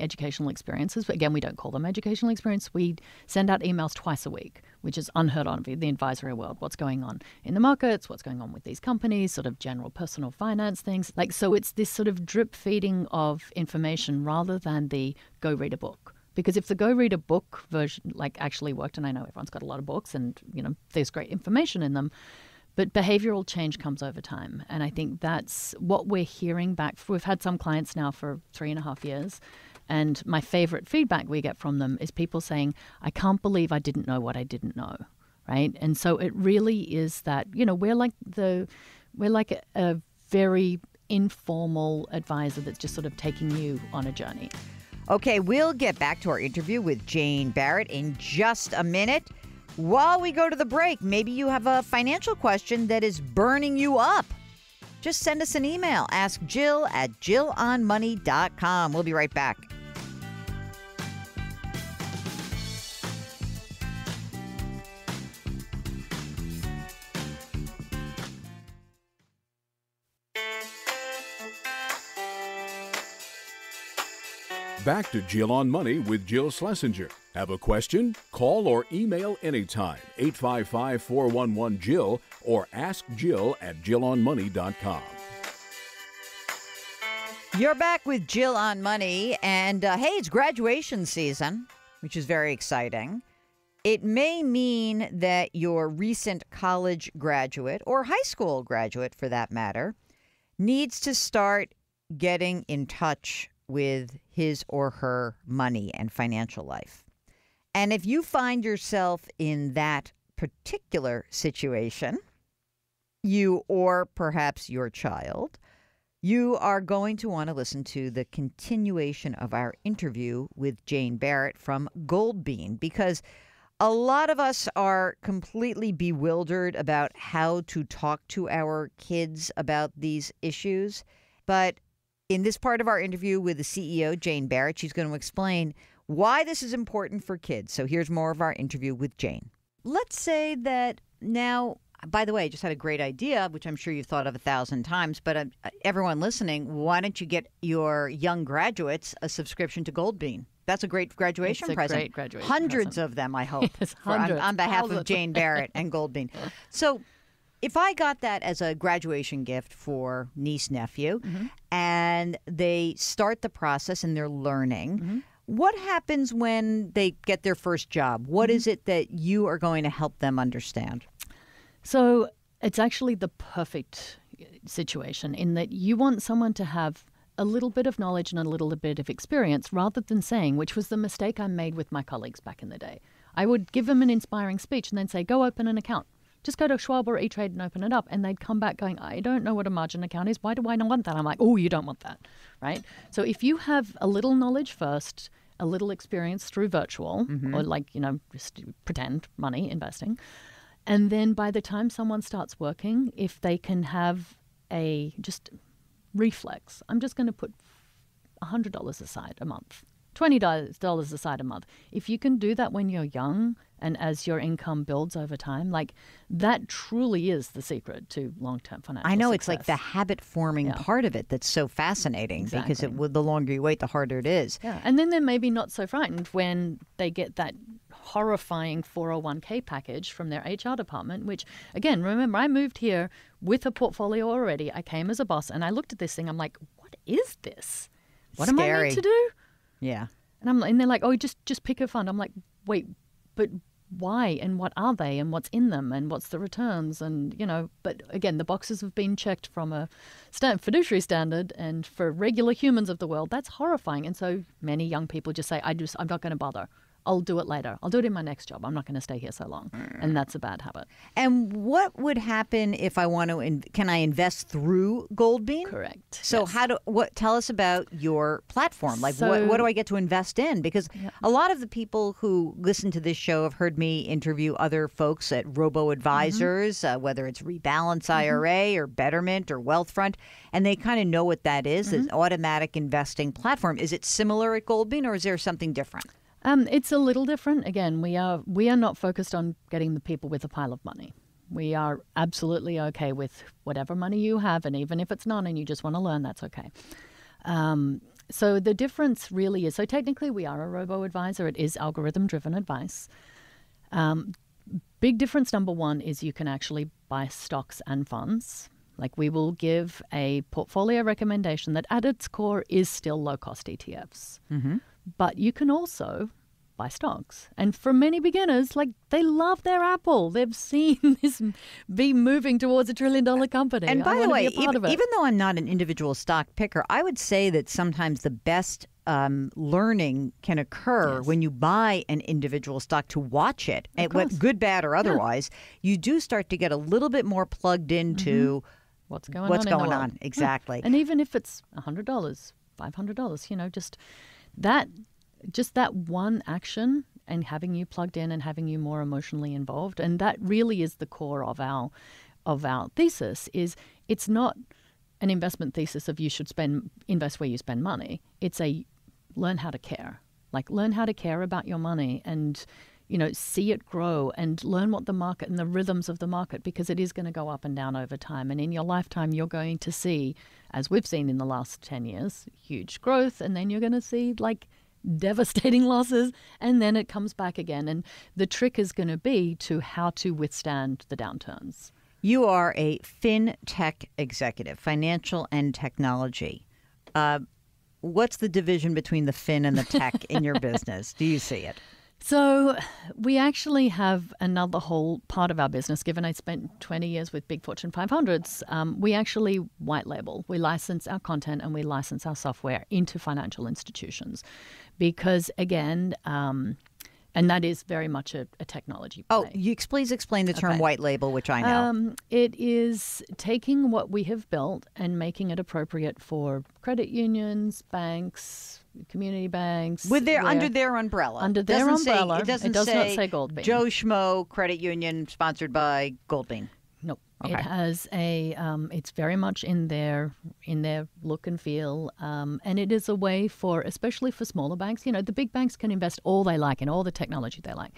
educational experiences. But again, we don't call them educational experience. We send out emails twice a week, which is unheard of in the advisory world. What's going on in the markets? What's going on with these companies? Sort of general personal finance things. So it's this sort of drip feeding of information rather than the go read a book. Because if the go read a book version actually worked, and I know everyone's got a lot of books and, there's great information in them, but behavioral change comes over time. And I think that's what we're hearing back. We've had some clients now for 3.5 years. And my favorite feedback we get from them is people saying, I can't believe I didn't know what I didn't know. Right. And so it really is that, we're like a very informal advisor that's just sort of taking you on a journey. Okay, we'll get back to our interview with Jane Barrett in just a minute. While we go to the break, maybe you have a financial question that is burning you up. Just send us an email. Ask Jill at jillonmoney.com. We'll be right back. Back to Jill on Money with Jill Schlesinger. Have a question? Call or email anytime. 855-411-JILL or ask Jill at jillonmoney.com. You're back with Jill on Money. And hey, it's graduation season, which is very exciting. It may mean that your recent college graduate or high school graduate, for that matter, needs to start getting in touch with his or her money and financial life. And if you find yourself in that particular situation, you or perhaps your child, you are going to want to listen to the continuation of our interview with Jane Barrett from GoldBean, because a lot of us are completely bewildered about how to talk to our kids about these issues. But in this part of our interview with the CEO, Jane Barrett, she's going to explain why this is important for kids. So here's more of our interview with Jane. Let's say that now, by the way, I just had a great idea, which I'm sure you've thought of 1,000 times, but everyone listening, why don't you get your young graduates a subscription to GoldBean? That's a great graduation present. Great graduation Hundreds present. of them, I hope, Yes, on behalf thousands. of Jane Barrett and GoldBean. So if I got that as a graduation gift for niece, nephew, and they start the process and they're learning, what happens when they get their first job? What is it that you are going to help them understand? So it's actually the perfect situation in that you want someone to have a little bit of knowledge and a little bit of experience rather than saying, which was the mistake I made with my colleagues back in the day. I would give them an inspiring speech and then say, go open an account. Just go to Schwab or E-Trade and open it up. And they'd come back going, I don't know what a margin account is. Why do I not want that? I'm like, oh, you don't want that, right? So if you have a little knowledge first, a little experience through virtual or just pretend money investing, and then by the time someone starts working, if they can have a just reflex, I'm just going to put $100 aside a month, $20 aside a month. If you can do that when you're young and as your income builds over time, that truly is the secret to long-term financial I know success. It's like the habit-forming part of it that's so fascinating because the longer you wait, the harder it is. Yeah, and then they're maybe not so frightened when they get that horrifying 401k package from their HR department, which, again, remember, I moved here with a portfolio already. I came as a boss, and I looked at this thing. I'm like, what is this? What am I meant to do? Yeah. And they're like, oh, just pick a fund. I'm like, wait, but why and what are they and what's in them and what's the returns and but again, the boxes have been checked from a fiduciary standard, and for regular humans of the world that's horrifying. And so many young people just say, I'm not going to bother. I'll do it later. I'll do it in my next job. I'm not going to stay here so long. And that's a bad habit. And what would happen if I want to, can I invest through GoldBean? Correct. So yes. tell us about your platform. Like So- what do I get to invest in? Because a lot of the people who listen to this show have heard me interview other folks at robo-advisors, whether it's Rebalance IRA or Betterment or Wealthfront, and they kind of know what that is, an automatic investing platform. Is it similar at GoldBean or is there something different? It's a little different. Again, we are not focused on getting the people with a pile of money. We are absolutely okay with whatever money you have, and even if it's none and you just want to learn, that's okay. So the difference really is, so technically we are a robo-advisor. It is algorithm-driven advice. Big difference number one is you can actually buy stocks and funds. Like we will give a portfolio recommendation that at its core is still low-cost ETFs. But you can also buy stocks. And for many beginners, like they love their Apple. They've seen this be moving towards $1 trillion company. And by the way, even even though I'm not an individual stock picker, I would say that sometimes the best learning can occur when you buy an individual stock to watch it, good, bad, or otherwise. You do start to get a little bit more plugged into what's going on in the world. Exactly. And even if it's $100, $500, just that one action and having you plugged in and having you more emotionally involved, and that really is the core of our thesis. Is it's not an investment thesis of you should invest where you spend money. It's a learn how to care, like learn how to care about your money and see it grow and learn what the market and the rhythms of the market, because it is going to go up and down over time. And in your lifetime, you're going to see, as we've seen in the last 10 years, huge growth, and then you're going to see devastating losses, and then it comes back again. And the trick is going to be to how to withstand the downturns. You are a FinTech executive, financial and technology. What's the division between the fin and the tech in your business? Do you see it? So we actually have another whole part of our business. Given I spent 20 years with big Fortune 500s, we actually white label. We license our content and we license our software into financial institutions because, again, and that is very much a technology play. Oh, please explain the term white label, which I know. It is taking what we have built and making it appropriate for credit unions, banks, community banks. Under their umbrella. Under their umbrella. It does not say GoldBean. Joe Schmo Credit Union sponsored by GoldBean. Nope. Okay. It has it's very much in their look and feel, and it is a way for, especially for smaller banks. The big banks can invest all they like in all the technology they like,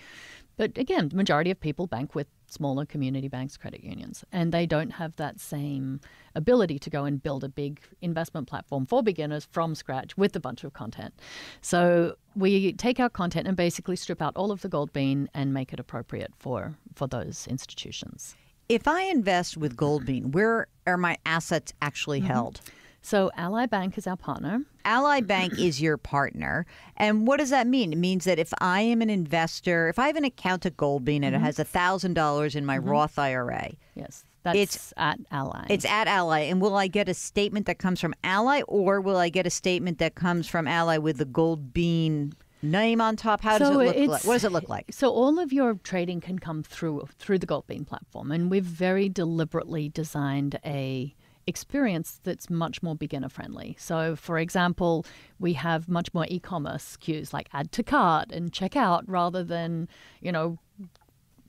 but again, the majority of people bank with smaller community banks, credit unions, and they don't have that same ability to go and build a big investment platform for beginners from scratch with a bunch of content. So we take our content and basically strip out all of the GoldBean and make it appropriate for those institutions. If I invest with GoldBean, where are my assets actually held? So Ally Bank is our partner. Ally Bank is your partner. And what does that mean? It means that if I am an investor, if I have an account at GoldBean and it has $1,000 in my Roth IRA. Yes, it's at Ally. It's at Ally. And will I get a statement that comes from Ally, or will I get a statement that comes from Ally with the GoldBean name on top? How does it look like? What does it look like? So all of your trading can come through the GoldBean platform, and we've very deliberately designed a experience that's much more beginner friendly. So for example, we have much more e-commerce cues like add to cart and check out rather than,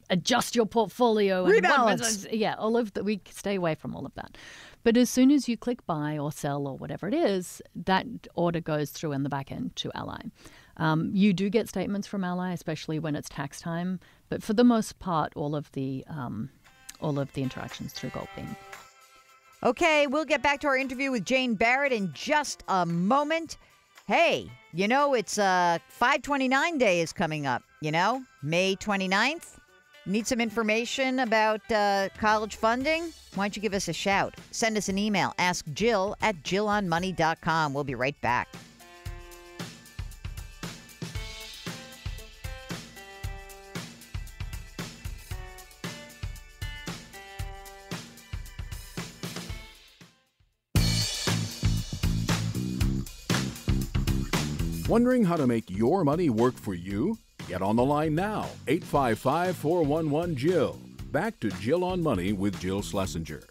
adjust your portfolio. Rebalance. All of that. We stay away from all of that. But as soon as you click buy or sell or whatever it is, that order goes through in the back end to Ally. You do get statements from Ally, especially when it's tax time. But for the most part, all of the interactions through GoldBean. Okay, we'll get back to our interview with Jane Barrett in just a moment. Hey, it's 529 Day is coming up, May 29th. Need some information about college funding? Why don't you give us a shout? Send us an email. Ask Jill at jillonmoney.com. We'll be right back. Wondering how to make your money work for you? Get on the line now, 855-411-JILL. Back to Jill on Money with Jill Schlesinger.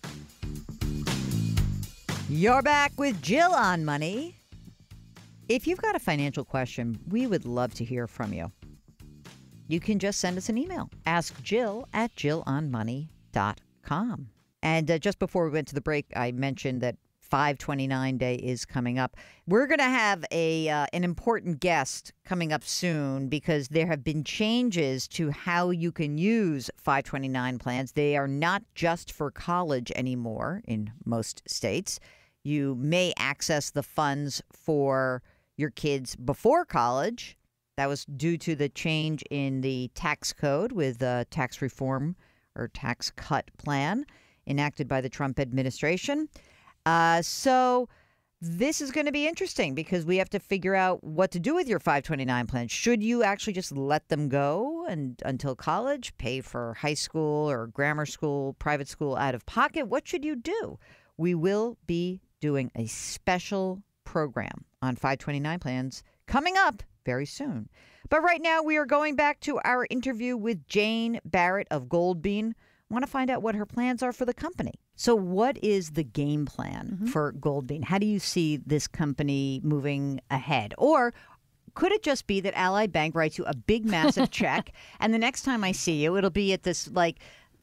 You're back with Jill on Money. If you've got a financial question, we would love to hear from you. You can just send us an email. Ask Jill at jillonmoney.com. And just before we went to the break, I mentioned that 529 Day is coming up. We're going to have an important guest coming up soon because there have been changes to how you can use 529 plans. They are not just for college anymore in most states. You may access the funds for your kids before college. That was due to the change in the tax code with the tax reform or tax cut plan enacted by the Trump administration. So this is going to be interesting because we have to figure out what to do with your 529 plan. Should you actually just let them go until college, pay for high school or grammar school, private school out of pocket? What should you do? We will be doing a special program on 529 plans coming up very soon. But right now we are going back to our interview with Jane Barrett of GoldBean. I want to find out what her plans are for the company. So what is the game plan for GoldBean? How do you see this company moving ahead? Or could it just be that Ally Bank writes you a big, massive check, and the next time I see you, it'll be at this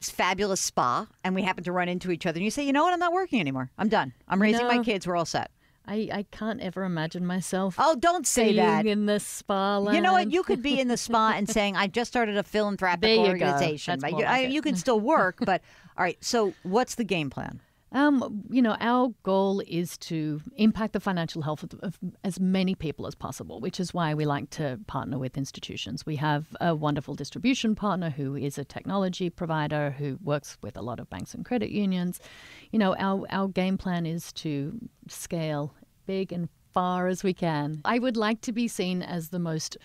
fabulous spa, and we happen to run into each other, and you say, you know what, I'm not working anymore. I'm done. I'm raising my kids. We're all set. I can't ever imagine myself. Oh, don't say that. In the spa land. You know what? You could be in the spa and saying, I just started a philanthropic organization. You can still work, but all right. So what's the game plan? Our goal is to impact the financial health of as many people as possible, which is why we like to partner with institutions. We have a wonderful distribution partner who is a technology provider who works with a lot of banks and credit unions. Our game plan is to scale big and far as we can. I would like to be seen as the most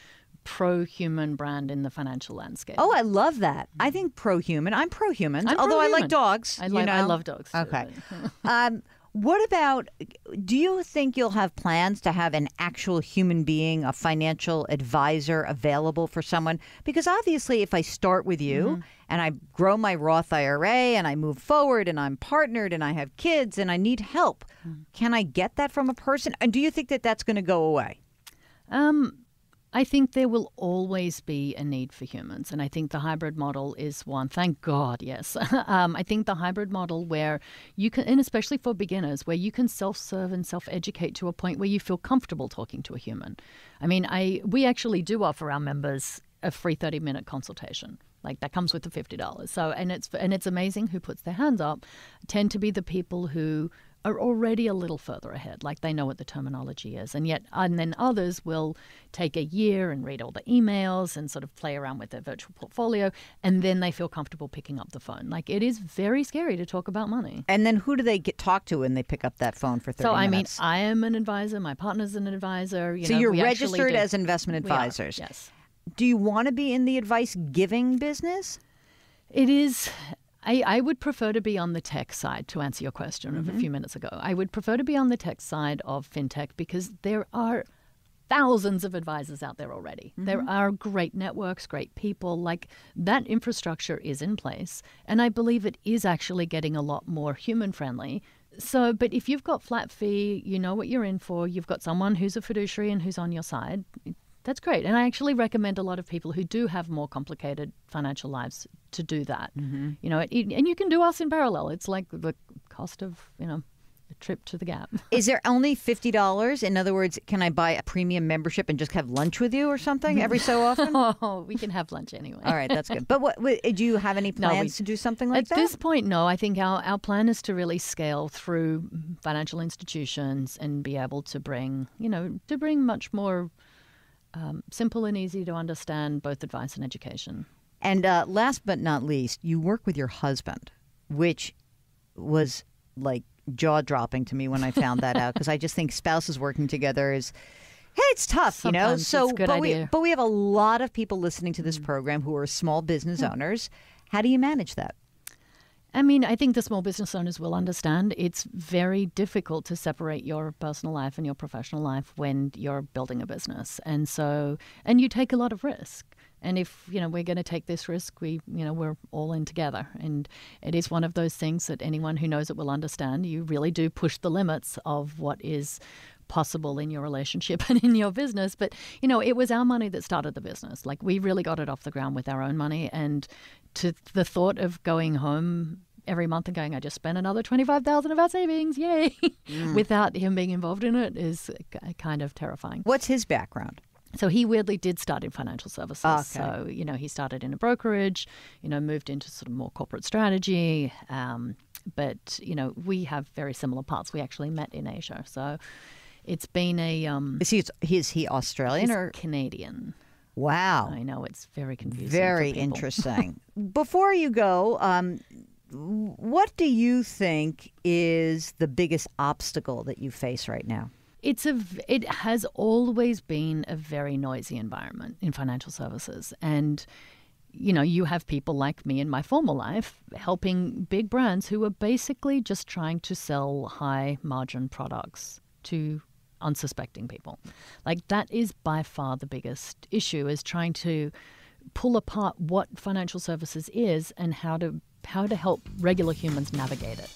pro-human brand in the financial landscape. Oh, I love that. I think pro-human. I'm pro-human, although I like dogs. I love dogs too. Okay. What about, do you think you'll have plans to have an actual human being, a financial advisor available for someone? Because obviously if I start with you and I grow my Roth IRA and I move forward and I'm partnered and I have kids and I need help, can I get that from a person? And do you think that that's going to go away? I think there will always be a need for humans, and I think the hybrid model is one. Thank God, yes. I think the hybrid model where you can, and especially for beginners, where you can self-serve and self-educate to a point where you feel comfortable talking to a human. I mean, we actually do offer our members a free 30-minute consultation. Like that comes with the $50. So, and it's amazing who puts their hands up. Tend to be the people who are already a little further ahead, like they know what the terminology is. And then others will take a year and read all the emails and sort of play around with their virtual portfolio, and then they feel comfortable picking up the phone. Like it is very scary to talk about money. And then who do they talk to when they pick up that phone for 30 minutes? So, I am an advisor. My partner's an advisor. So you're registered as investment advisors. Yes. Do you want to be in the advice-giving business? It is. I would prefer to be on the tech side, to answer your question of a few minutes ago. I would prefer to be on the tech side of FinTech because there are thousands of advisors out there already. There are great networks, great people. Like that infrastructure is in place. And I believe it is actually getting a lot more human-friendly. So, but if you've got flat fee, you know what you're in for, you've got someone who's a fiduciary and who's on your side, that's great. And I actually recommend a lot of people who do have more complicated financial lives to do that. And you can do us in parallel. It's like the cost of, a trip to the Gap. Is there only $50? In other words, can I buy a premium membership and just have lunch with you or something every so often? Oh, we can have lunch anyway. All right, that's good. But do you have any plans to do something like that? At this point, no. I think our plan is to really scale through financial institutions and be able to bring much more simple and easy to understand both advice and education. And last but not least, you work with your husband, which was like jaw-dropping to me when I found that out, because I just think spouses working together is, hey, it's tough, Sometimes So, it's a good idea. But we have a lot of people listening to this program who are small business owners. How do you manage that? I mean, I think the small business owners will understand it's very difficult to separate your personal life and your professional life when you're building a business. And you take a lot of risk. And if, we're going to take this risk, we're all in together. And it is one of those things that anyone who knows it will understand. You really do push the limits of what is possible in your relationship and in your business. But, it was our money that started the business. Like, we really got it off the ground with our own money. And to the thought of going home every month and going, I just spent another $25,000 of our savings, yay, without him being involved in it is kind of terrifying. What's his background? So he weirdly did start in financial services. Okay. So, he started in a brokerage, moved into sort of more corporate strategy. But, we have very similar paths. We actually met in Asia. So it's been a... Is he Australian or Canadian? Wow. I know, it's very confusing. Very for people. interesting. Before you go, what do you think is the biggest obstacle that you face right now? It has always been a very noisy environment in financial services. And, you have people like me in my former life helping big brands who are basically just trying to sell high margin products to unsuspecting people. Like, that is by far the biggest issue, is trying to pull apart what financial services is and how to help regular humans navigate it.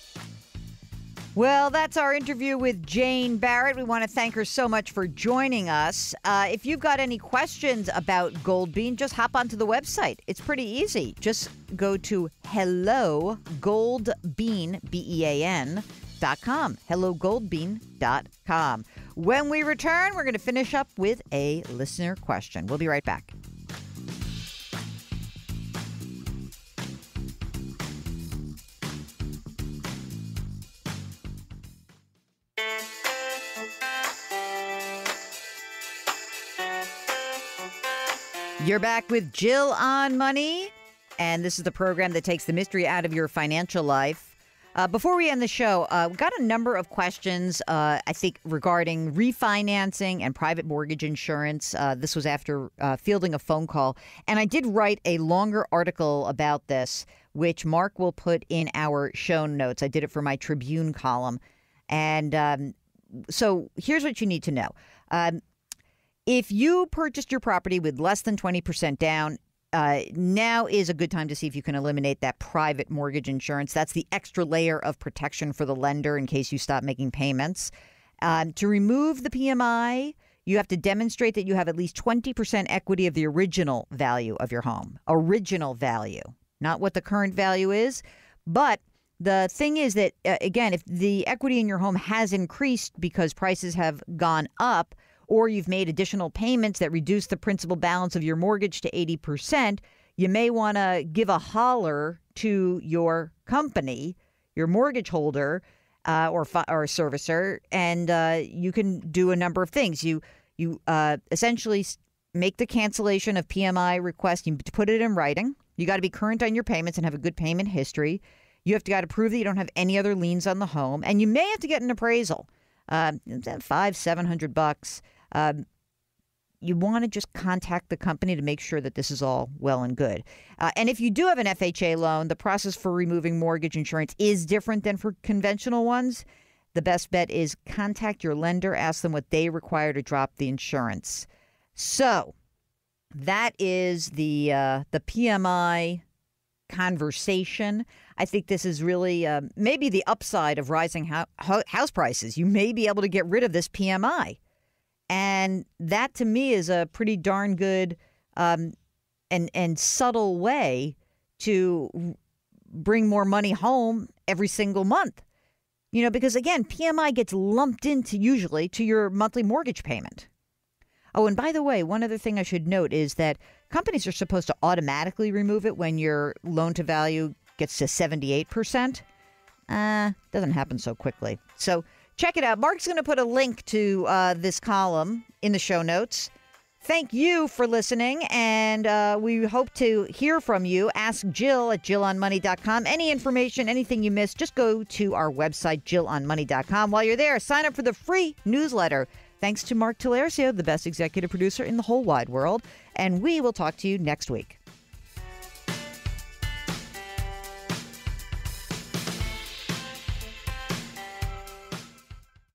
Well, that's our interview with Jane Barrett. We want to thank her so much for joining us. If you've got any questions about GoldBean, just hop onto the website. It's pretty easy. Just go to hellogoldbean.com. hellogoldbean.com. When we return, we're going to finish up with a listener question. We'll be right back. You're back with Jill on Money, and this is the program that takes the mystery out of your financial life. Before we end the show, we got a number of questions, I think, regarding refinancing and private mortgage insurance. This was after fielding a phone call, and I did write a longer article about this, which Mark will put in our show notes. I did it for my Tribune column, and so here's what you need to know. If you purchased your property with less than 20% down, now is a good time to see if you can eliminate that private mortgage insurance. That's the extra layer of protection for the lender in case you stop making payments. To remove the PMI, you have to demonstrate that you have at least 20% equity of the original value of your home. Original value, not what the current value is. But the thing is that, again, if the equity in your home has increased because prices have gone up, or you've made additional payments that reduce the principal balance of your mortgage to 80%, you may want to give a holler to your company, your mortgage holder or servicer, and you can do a number of things. You essentially make the cancellation of PMI request. You put it in writing. You got to be current on your payments and have a good payment history. You have got to prove that you don't have any other liens on the home, and you may have to get an appraisal. $500-700. You want to just contact the company to make sure that this is all well and good. And if you do have an FHA loan, the process for removing mortgage insurance is different than for conventional ones. The best bet is contact your lender, ask them what they require to drop the insurance. So that is the PMI conversation. I think this is really maybe the upside of rising house prices. You may be able to get rid of this PMI. And that, to me, is a pretty darn good and subtle way to bring more money home every single month. You know, because, again, PMI gets lumped into usually to your monthly mortgage payment. Oh, and by the way, one other thing I should note is that companies are supposed to automatically remove it when your loan to value gets to 78%. Doesn't happen so quickly. So check it out. Mark's going to put a link to this column in the show notes. Thank you for listening, and we hope to hear from you. Ask Jill at JillOnMoney.com. Any information, anything you missed, just go to our website, JillOnMoney.com. While you're there, sign up for the free newsletter. Thanks to Mark Talercio, the best executive producer in the whole wide world, and we will talk to you next week.